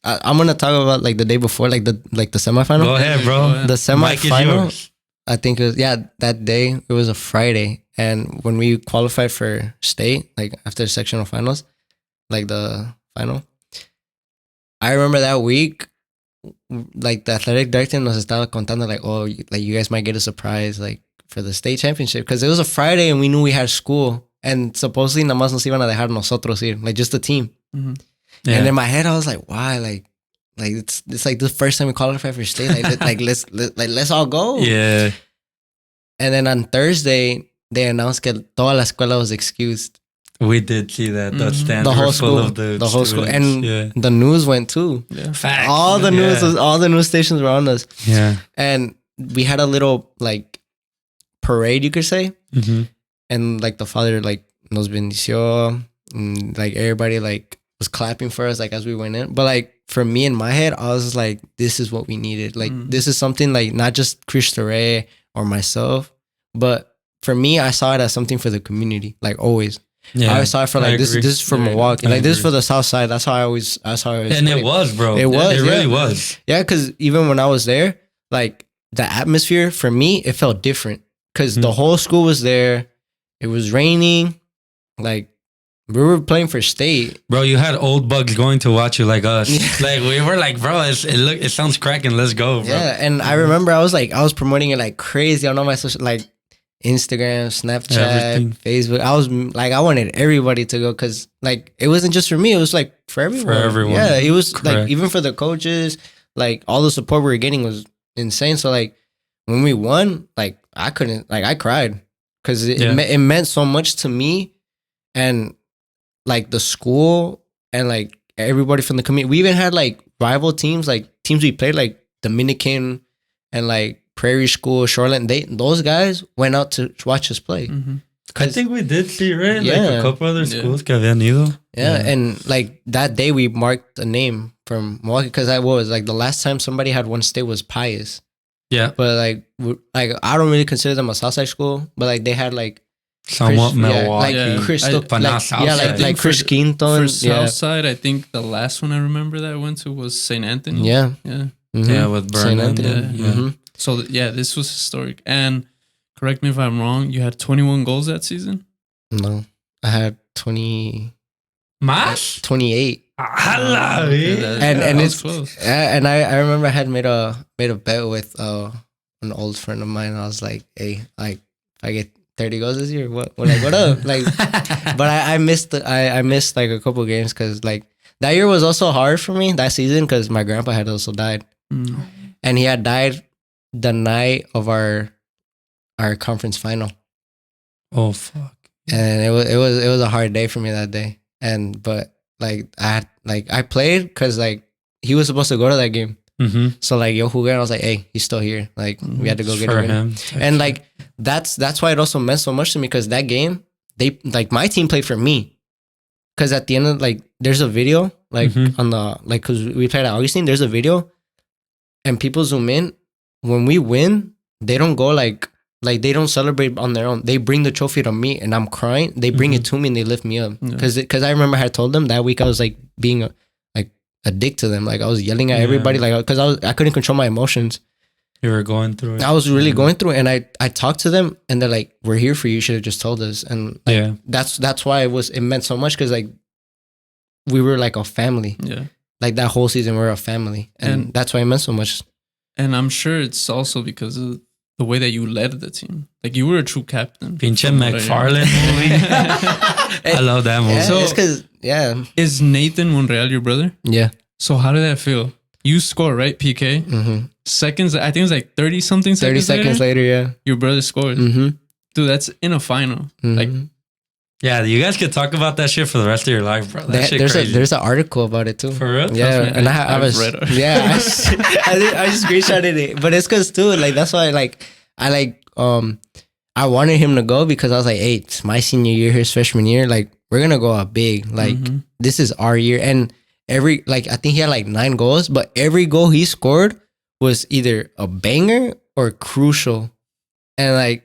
I'm gonna talk about like the day before, like the semifinal. Go ahead, bro. The semifinal, I think it was that day. It was a Friday, and when we qualified for state, like after the sectional finals, like the final, I remember that week, like the athletic director nos estaba contando like, oh, like you guys might get a surprise, like for the state championship, because it was a Friday and we knew we had school, and supposedly nada más nos iban a dejar nosotros ir, like just the team. Yeah. And in my head I was like, why, like it's like the first time we qualify for state, like let's all go. Yeah. And then on Thursday they announced that toda la escuela was excused. We did see that. The stands whole were school, full of the whole school, and the news went too. Yeah. Facts. All the news all the news stations were on us. Yeah. And we had a little like parade, you could say. And like the father like nos bendició, and like everybody like was clapping for us like as we went in. But like for me in my head, I was like, this is what we needed. Like this is something like not just Cristo Rey or myself, but for me, I saw it as something for the community. Like always. Yeah, I saw it for like this is for Milwaukee. Like this is for the South Side. That's how I always and it was, bro. It was. It really was. Yeah, because even when I was there, like the atmosphere for me, it felt different. Because the whole school was there. It was raining. Like we were playing for state. Bro, you had old bugs going to watch you like us. Like we were like, bro, it sounds cracking. Let's go, bro. Yeah, and I remember I was promoting it like crazy on all my social, like Instagram, Snapchat, Everything. Facebook. I wanted everybody to go because like it wasn't just for me. It was like for everyone. For everyone. Yeah, it was Correct. like even for the coaches. Like all the support we were getting was insane. So like when we won, like I cried because it meant so much to me and like the school and like everybody from the community. We even had like rival teams, like teams we played, like Dominican and like Prairie School, Shoreland. Those guys went out to watch us play. Mm-hmm. I think we did see, right? Yeah. Like a couple other schools que habían ido. Yeah, and like that day we marked a name from Milwaukee because I was like the last time somebody had won state was Pius. Yeah. But like I don't really consider them a Southside school, but like they had like Somewhat Milwaukee. like Crystal, but not Southside. like Chris Quinton. For Southside, I think the last one I remember that I went to was St. Anthony. Yeah, Yeah. Mhm. Yeah, with St. Burnham. Anthony. Yeah. Mhm. So this was historic. And correct me if I'm wrong, you had 21 goals that season? No, I had 28. Mas? Ah, Hala, okay, eh? And that was it's close. and I remember I had made a bet with an old friend of mine. I was like, hey, like if I get 30 goals this year, what up? Like, but I missed like a couple games because like that year was also hard for me that season because my grandpa had also died, and he had died the night of our conference final, Oh, fuck. and it was a hard day for me that day. But like I played because like he was supposed to go to that game. Mm-hmm. So like yo jugué, and I was like, hey, he's still here. Like we had to go get For him. him. And like that's why it also meant so much to me because that game they like my team played for me. Because at the end of like there's a video like on the like because we played at Augustine. There's a video, and people zoom in when we win. They don't go like they don't celebrate on their own. They bring the trophy to me, and I'm crying. They bring it to me and they lift me up because I remember I had told them that week I was like being a dick to them. Like I was yelling at everybody, like because I couldn't control my emotions. You were going through it. I was really going through it, and I talked to them, and they're like, "We're here for you. You should have just told us." And like, that's why it meant so much because like we were like a family. Yeah, like that whole season we were a family, and that's why it meant so much. And I'm sure it's also because of the way that you led the team. Like you were a true captain. Pinche McFarlane movie. I love that movie. Yeah, So- it's because Is Nathan Monreal your brother? yeah. So how did that feel? You score, right? PK. Mm-hmm. Seconds, I think it was like 30 something 30 seconds later, yeah. your brother scored. Mm-hmm. Dude, that's in a final. Like, Yeah, you guys could talk about that shit for the rest of your life, bro. That shit crazy. There's an article about it too. For real? Yeah, Trust me, and I I've was read it. yeah, I just screenshotted it, but it's because too like that's why I wanted him to go because I was like, hey, it's my senior year, his freshman year, like we're gonna go out big, like this is our year, and every like I think he had like 9 goals, but every goal he scored was either a banger or crucial, and like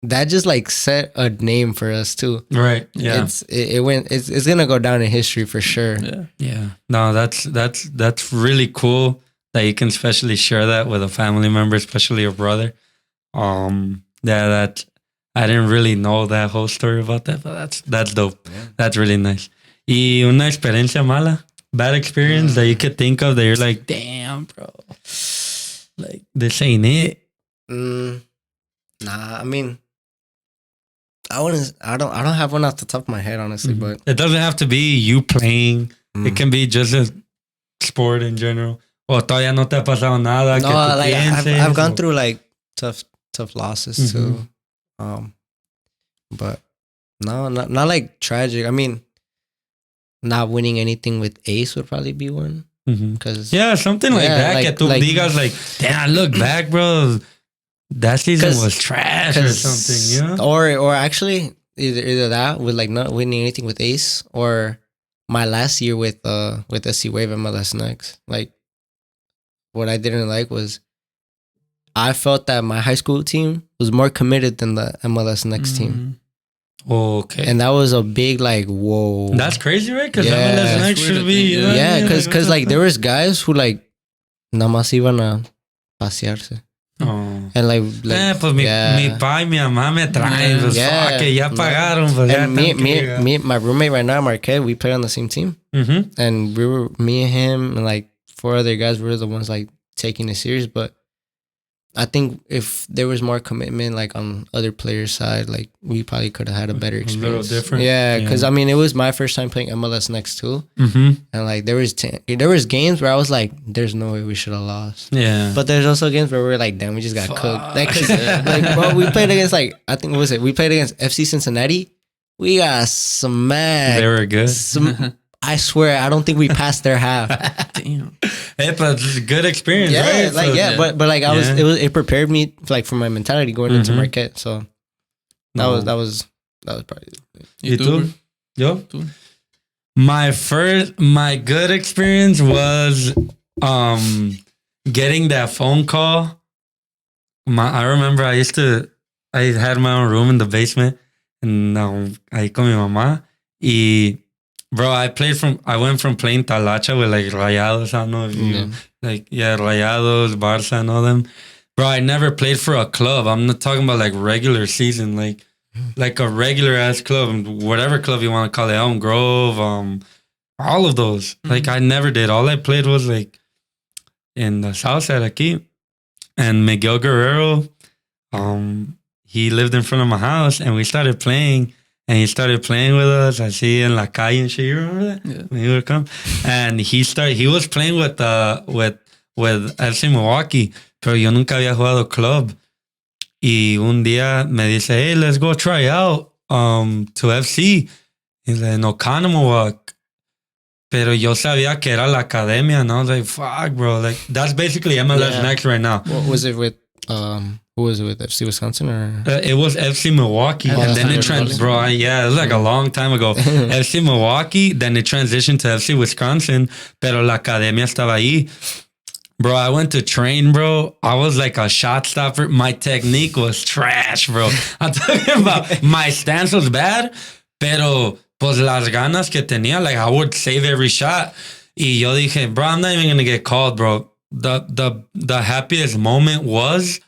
that just like set a name for us too. Right. Yeah. It's gonna go down in history for sure. yeah. Yeah. No, that's really cool that you can especially share that with a family member, especially your brother. Yeah, that I didn't really know that whole story about that, but that's dope. Yeah. That's really nice. Y una experiencia mala, bad experience that you could think of that you're like, damn, bro, like this ain't it. Nah, I mean, I don't have one off the top of my head, honestly, but It doesn't have to be you playing. It can be just a sport in general. O todavía no te ha pasado nada. no, que tú like pienses, I've gone o- through like tough losses too. But no, not like tragic. I mean, not winning anything with Ace would probably be one. Because Yeah, something like that. like- que tú like- digas like, damn, I look back, bro. That season 'Cause- was trash or something, you know? or actually either that with like not winning anything with Ace or my last year with SC Wave MLS Next. Like what I didn't like was I felt that my high school team was more committed than the MLS Next team. Okay. And that was a big like whoa. That's crazy, right? Because Yeah. MLS That's Next weird should to be. think, You know what I yeah, mean? because like there was guys who like nada más iban a pasearse. Oh. And like pues mi pa y mi mamá me traen. Pues, fuck it, ya pagaron. Pues, and my roommate right now, Marquette, we played on the same team. Mm-hmm. And me and him and like 4 other guys were the ones like taking it serious. But I think if there was more commitment like on other players' side, like we probably could have had a better experience. A little different. Yeah, because I mean, it was my first time playing MLS Next too. Mm-hmm. And like there was games where I was like, there's no way we should have lost. Yeah. But there's also games where we're like, damn, we just got cooked. Like, like, bro, we played against like, I think, what was it? We played against FC Cincinnati. We got smacked. They were good. I swear, I don't think we passed their half. Damn. Hey, but it's a good experience, Yeah, right? like So, but like it prepared me like for my mentality going into Marquette. So that was probably it. ¿Y tú? Yo? My good experience was getting that phone call. I remember I had my own room in the basement and ahí con mi mamá. Y bro, I went from playing talacha with like Rayados, I don't know if you Rayados, Barca and all them. Bro, I never played for a club. I'm not talking about like regular season, like a regular ass club, whatever club you want to call it, Elm Grove, all of those. Mm-hmm. Like I never did. All I played was like in the south side aquí. And Miguel Guerrero, he lived in front of my house and we started playing. And he started playing with us. I see in La Calle and shit. You remember that? Yeah. When he would come. And he was playing with FC Milwaukee, pero yo nunca había jugado club. Y un día me dice, hey, let's go try out to FC. He's like, no, Oconomowoc. Pero yo sabía que era la academia. And I was like, fuck, bro. Like, that's basically MLS Next right now. What was it with... Who was it with, FC Wisconsin or? It was FC Milwaukee, and then it it was like a long time ago. FC Milwaukee, then it transitioned to FC Wisconsin, pero la academia estaba ahí. Bro, I went to train, bro. I was like a shot stopper. My technique was trash, bro. I'm talking about my stance was bad, pero pues las ganas que tenía, like I would save every shot. Y yo dije, bro, I'm not even gonna get called, bro. The happiest moment was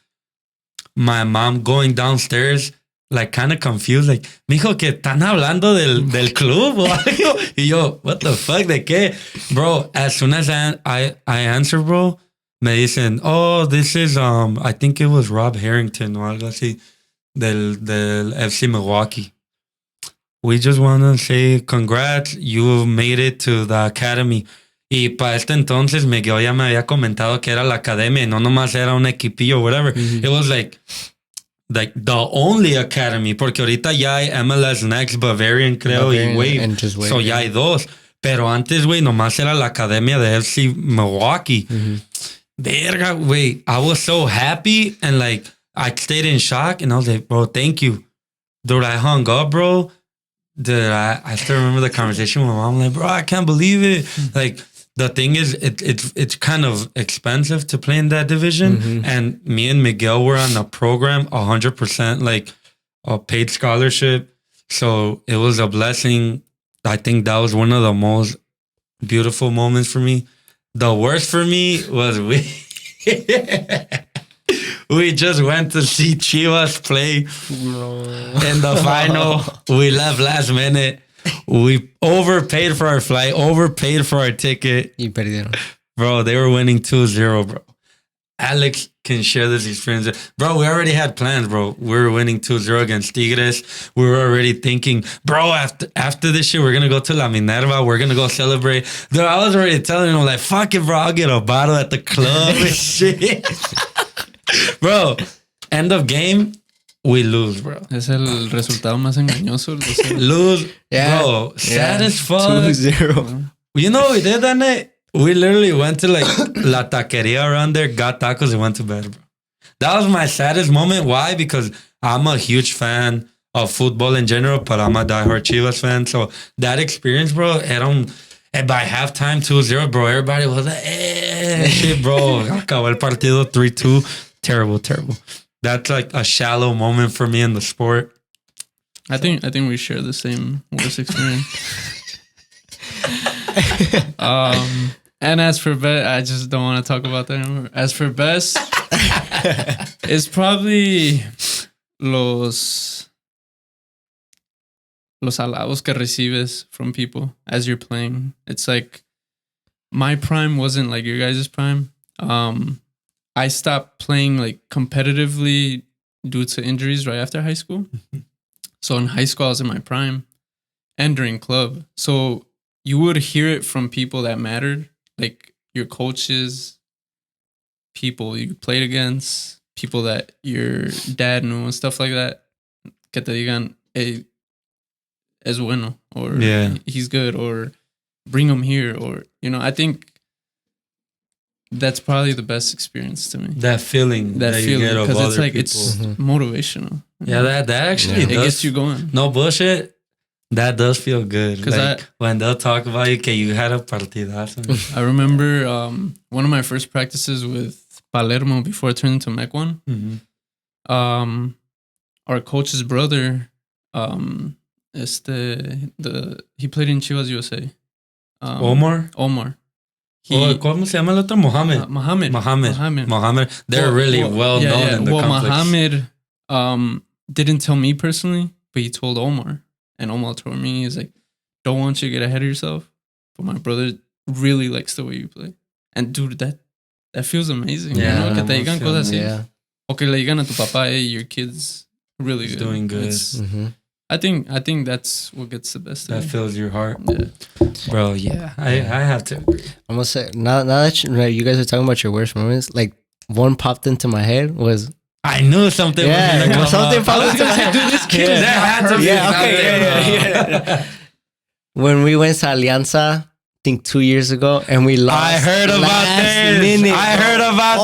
my mom going downstairs, like kind of confused, like, mijo, que están hablando del club o algo. Y yo, what the fuck, de qué? Bro, as soon as I answer, bro, me dicen, oh, this is, I think it was Rob Harrington o algo así, del FC Milwaukee. We just want to say congrats, you made it to the academy. Y para este entonces, Miguel ya me había comentado que era la academia y no nomás era un equipillo, whatever. Mm-hmm. It was like the only academy, porque ahorita ya hay MLS Next, Bavarian, creo, y Wave. So ya hay dos. Pero antes, güey, nomás era la academia de FC Milwaukee. Mm-hmm. Verga, güey. I was so happy and like, I stayed in shock and I was like, bro, thank you. Dude, I hung up, bro. Dude, I still remember the conversation with my mom. I'm like, bro, I can't believe it. Like, the thing is, it's kind of expensive to play in that division. Mm-hmm. And me and Miguel were on a program, 100%, like a paid scholarship. So it was a blessing. I think that was one of the most beautiful moments for me. The worst for me was we just went to see Chivas play in the final. We left last minute. We overpaid for our flight, overpaid for our ticket. You perdieron. Bro, they were winning 2-0, bro. Alex can share this experience. Bro, we already had plans, bro. We were winning 2-0 against Tigres. We were already thinking, bro, after this shit, we're going to go to La Minerva. We're going to go celebrate. Dude, I was already telling him, like, fuck it, bro. I'll get a bottle at the club and shit. Bro, end of game, we lose, bro. Es el resultado más engañoso. Lose, yeah. Bro. Sad as fuck. 2-0. You know what we did that night? We literally went to like La Taqueria around there, got tacos, and went to bed, bro. That was my saddest moment. Why? Because I'm a huge fan of football in general, but I'm a diehard Chivas fan. So that experience, bro, by halftime 2-0, bro, everybody was like, shit, bro. Acabó el partido 3-2. Terrible, terrible. That's like a shallow moment for me in the sport. I think we share the same worst experience. And as for best, I just don't want to talk about that anymore. As for best, It's probably los halagos que recibes from people as you're playing. It's like my prime wasn't like your guys' prime. I stopped playing like competitively due to injuries right after high school. So in high school, I was in my prime and during club. So you would hear it from people that mattered, like your coaches, people you played against, people that your dad knew and stuff like that. Que te digan, hey, es bueno, or he's good, or bring him here, or, you know, I think that's probably the best experience to me. That feeling, because it's like people. It's motivational. Yeah, that actually it gets you going. No bullshit. That does feel good. Because like when they'll talk about you, que you had a partidazo. I remember one of my first practices with Palermo before it turned into Mech 1. Mm-hmm. Our coach's brother, he played in Chivas USA. Omar. ¿Cómo se llama el otro? Mohammed. They're really well known in the complex. Mohammed didn't tell me personally, but he told Omar. And Omar told me, he's like, don't want you to get ahead of yourself, but my brother really likes the way you play. And dude, that feels amazing. Yeah, you know? Que te digan cosas así. Yeah. O que le digan a tu papá, hey, your kid's really good. Doing good. I think that's what gets the best. That fills your heart. Yeah. Bro, yeah. I have to agree. I'm gonna say, now that you guys are talking about your worst moments, like one popped into my head was, I knew something was going to come something up. popped into my head. Dude, this kid That had to be Yeah. When we went to Alianza, I think 2 years ago, and we lost. I heard about this.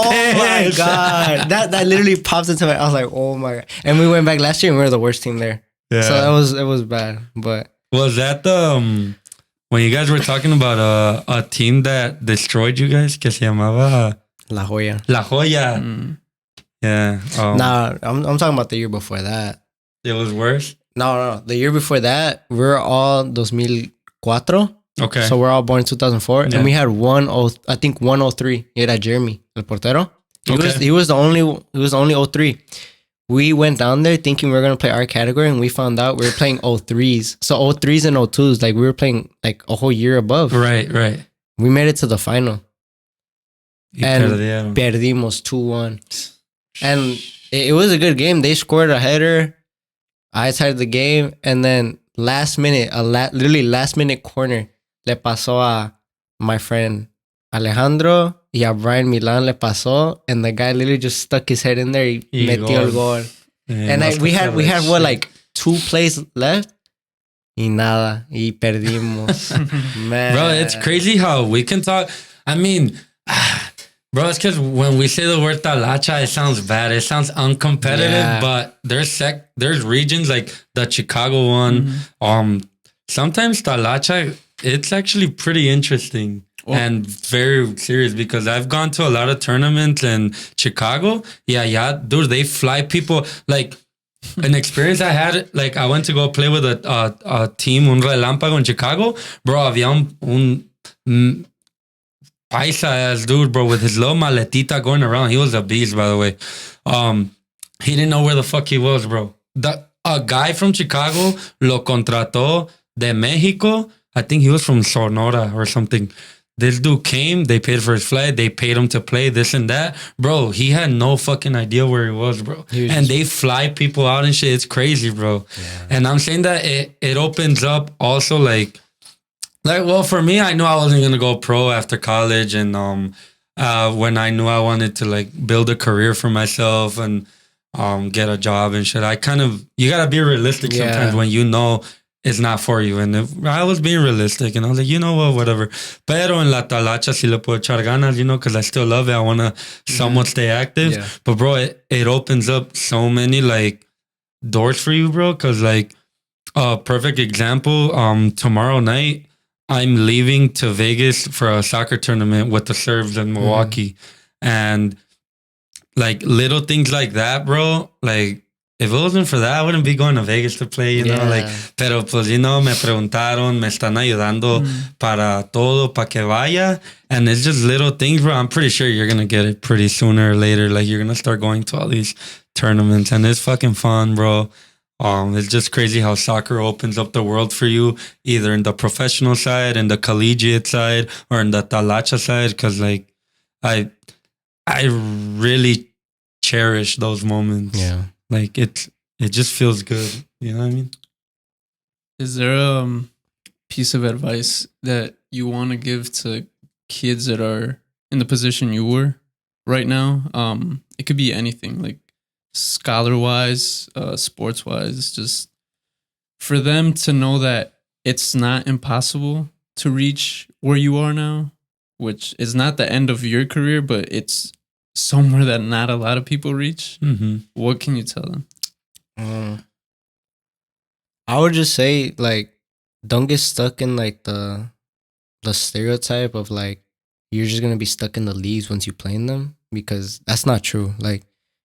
Oh my God. That literally popped into my, I was like, oh my God. And we went back last year and we were the worst team there. Yeah. So it was bad. But was that the when you guys were talking about a team that destroyed you guys, que se llamaba La Joya. La Joya. Yeah. Nah, I'm talking about the year before that. It was worse? No. The year before that, we're all 2004. Okay. So we're all born in 2004. Yeah. And we had 103. Era Jeremy, el portero. Okay. He was the only 03. We went down there thinking we were going to play our category, and we found out we were playing 03s. So 03s and 02s, like we were playing like a whole year above. Right. We made it to the final. And perdieron. Perdimos 2-1. And it was a good game. They scored a header. I tied the game. And then last minute corner, le pasó a my friend Alejandro y a Brian Milan le pasó. And the guy literally just stuck his head in there. Y metió el gol. And we had what, like 2 plays left? Y nada. Y perdimos. Man. Bro, it's crazy how we can talk. I mean... Bro, it's because when we say the word talacha, it sounds bad. It sounds uncompetitive, but there's regions like the Chicago one. Sometimes talacha, it's actually pretty interesting and very serious because I've gone to a lot of tournaments in Chicago. Yeah, dude, they fly people. Like, an experience I had, like, I went to go play with a team, un relámpago in Chicago. Bro, había un paisa ass dude, bro, with his little maletita going around. He was a beast, by the way. He didn't know where the fuck he was, bro. A guy from Chicago lo contrató de Mexico. I think he was from Sonora or something. This dude came, they paid for his flight, they paid him to play this and that. Bro, he had no fucking idea where he was, bro. And they fly people out and shit. It's crazy, bro. Yeah. And I'm saying that it opens up also like, well, for me, I knew I wasn't going to go pro after college. And when I knew I wanted to like build a career for myself and get a job and shit, you got to be realistic sometimes when you know it's not for you. And I was being realistic and I was like, you know what, whatever. Pero en la talacha si le puedo echar ganas, you know, because I still love it. I want to somewhat stay active. Yeah. But bro, it opens up so many like doors for you, bro. Because like a perfect example, tomorrow night, I'm leaving to Vegas for a soccer tournament with the Serbs in Milwaukee. And like little things like that, bro, like if it wasn't for that, I wouldn't be going to Vegas to play, you know, like, pero pues, you know, me preguntaron, me están ayudando para todo, para que vaya. And it's just little things, bro. I'm pretty sure you're going to get it pretty sooner or later. Like, you're going to start going to all these tournaments, and it's fucking fun, bro. It's just crazy how soccer opens up the world for you, either in the professional side, in the collegiate side, or in the talacha side. Because, like, I really cherish those moments. Yeah. Like, it just feels good. You know what I mean? Is there a piece of advice that you want to give to kids that are in the position you were right now? It could be anything, like scholar-wise, sports-wise, just for them to know that it's not impossible to reach where you are now, which is not the end of your career, but it's somewhere that not a lot of people reach. Mm-hmm. What can you tell them? I would just say, like, don't get stuck in, like, the stereotype of, like, you're just gonna be stuck in the leagues once you play in them, because that's not true. Like,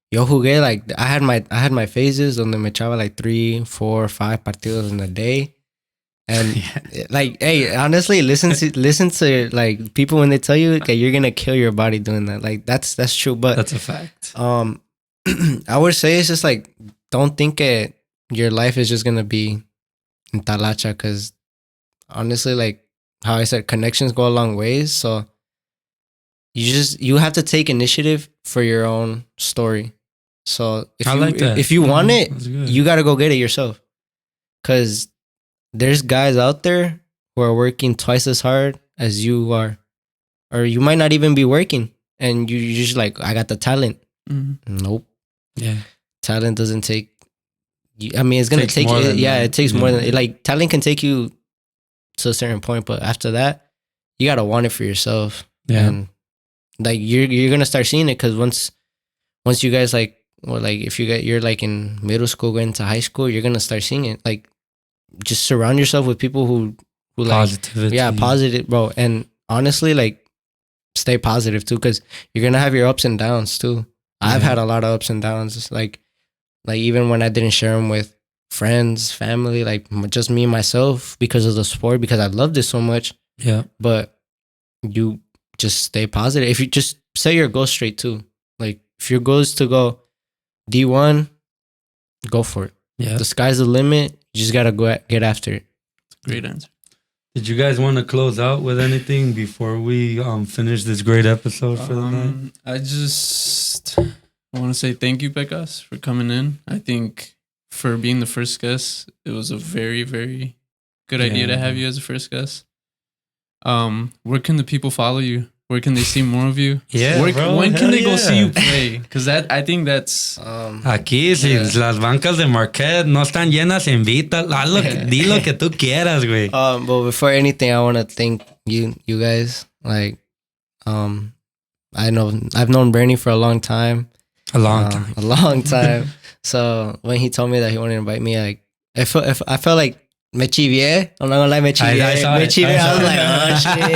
yo jugué, like, I had my phases donde me echaba like 3, 4, 5 partidos in a day. And like, hey, honestly, listen to like people when they tell you that you're gonna kill your body doing that. Like, that's true, but that's a fact. I would say it's just like, don't think your life is just gonna be in talacha, because honestly, like how I said, connections go a long ways. So you have to take initiative for your own story. So if you want it, you gotta go get it yourself, because there's guys out there who are working twice as hard as you are, or you might not even be working, and you're just like, I got the talent. Mm-hmm. Nope. Yeah. Talent doesn't take. I mean, it's gonna take. It takes more than, like, talent can take you to a certain point, but after that, you gotta want it for yourself. Yeah. And like you're gonna start seeing it, because once you guys, like, or like if you're like in middle school going to high school, you're gonna start seeing it. Like, just surround yourself with people who like, positivity. Yeah, positive, bro. And honestly, like, stay positive too, because you're gonna have your ups and downs too. I've had a lot of ups and downs. It's like even when I didn't share them with friends, family, like just me and myself, because of the sport, because I loved it so much. Yeah. But you just stay positive. If you just set your goal straight too. Like, if your goal is to go D1, go for it. Yeah. The sky's the limit. You just gotta go get after it. Great answer. Did you guys want to close out with anything before we finish this great episode for the night? I just want to say thank you, Pekas, for coming in. I think for being the first guest, it was a very, very good idea to have you as a first guest. Where can the people follow you? Where can they see more of you? Yeah, when can they go see you play? Because I think that's... Aquí, si las bancas de Marquette no están llenas, invita. Di lo que tú quieras, güey. But before anything, I want to thank you guys. Like, I've known Bernie for a long time. A long time. So when he told me that he wanted to invite me, like, I felt like me chivié. I'm not gonna lie, me chivié. I was like, oh shit.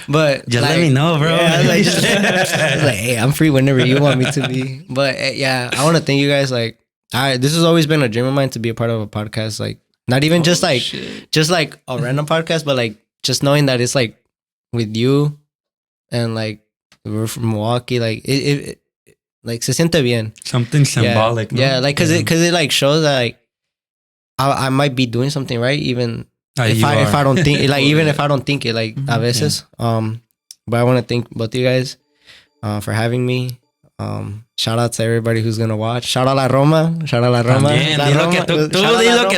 But just, like, let me know, bro. Yeah, I was like, hey, I'm free whenever you want me to be. But yeah, I want to thank you guys. Like, this has always been a dream of mine to be a part of a podcast. Like, not even just like a random podcast, but like just knowing that it's like with you, and like we're from Milwaukee. Like it like se siente bien. Something symbolic. Yeah, like because it like shows that, like, I might be doing something right, even if I don't think, like, even if I don't think it, like, a veces. But I want to thank both of you guys for having me. Shout out to everybody who's gonna watch. Shout out La Roma. También, di lo que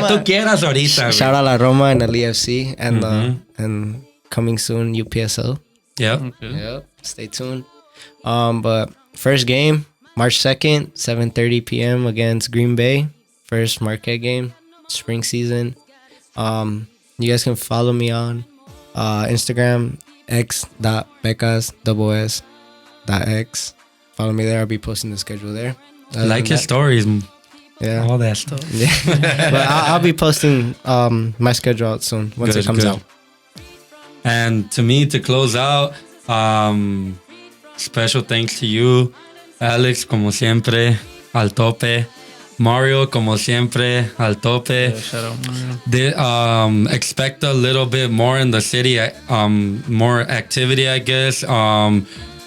tú quieras ahorita. Shout out La Roma and the EFC and coming soon UPSL. Yep. Stay tuned. But first game, March 2nd, 7:30 p.m. against Green Bay. First Marquette game, spring season. You guys can follow me on Instagram, x.pekas.x. Follow me there. I'll be posting the schedule there. Like his stories. Yeah. All that stuff. Yeah. But I'll be posting my schedule out soon once it comes out. And to me, to close out, special thanks to you, Alex, como siempre, al tope. Mario, como siempre, al tope. Yeah, shout out Monreal. Expect a little bit more in the city, more activity, I guess.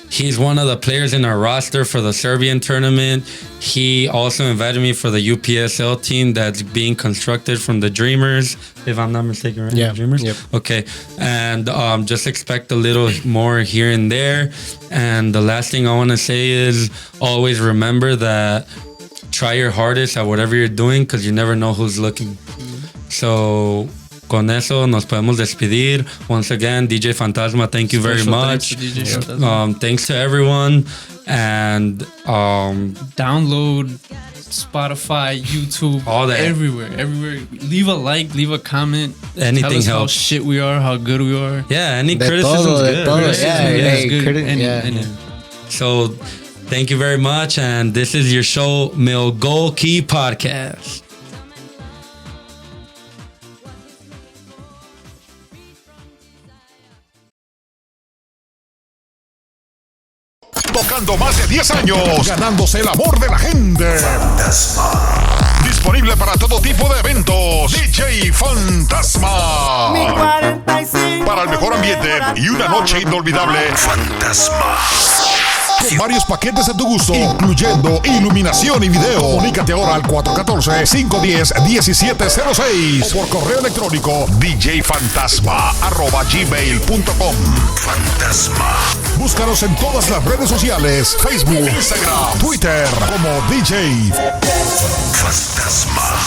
He's one of the players in our roster for the Serbian tournament. He also invited me for the UPSL team that's being constructed from the Dreamers, if I'm not mistaken, right? Yeah. Dreamers? Yep. Okay. And just expect a little more here and there. And the last thing I want to say is always remember that try your hardest at whatever you're doing because you never know who's looking. So... Con eso nos podemos despedir. Once again, DJ Fantasma, thank you very much. Thanks to everyone. And download Spotify, YouTube, all that. Everywhere. Leave a like, leave a comment. Anything Tell us helps. how shit we are, how good we are. Yeah, any criticism is good. It's good. Any. So, thank you very much. And this is your show, MilGoalKee Podcast. Tocando más de 10 años, ganándose el amor de la gente. Fantasma. Disponible para todo tipo de eventos. DJ Fantasma. Para el mejor ambiente y una noche inolvidable. Fantasma. Con varios paquetes a tu gusto, incluyendo iluminación y video. Comunícate ahora al 414-510-1706 o por correo electrónico djfantasma@gmail.com. Fantasma. Búscanos en todas las redes sociales: Facebook, Instagram, Twitter, como DJ Fantasma.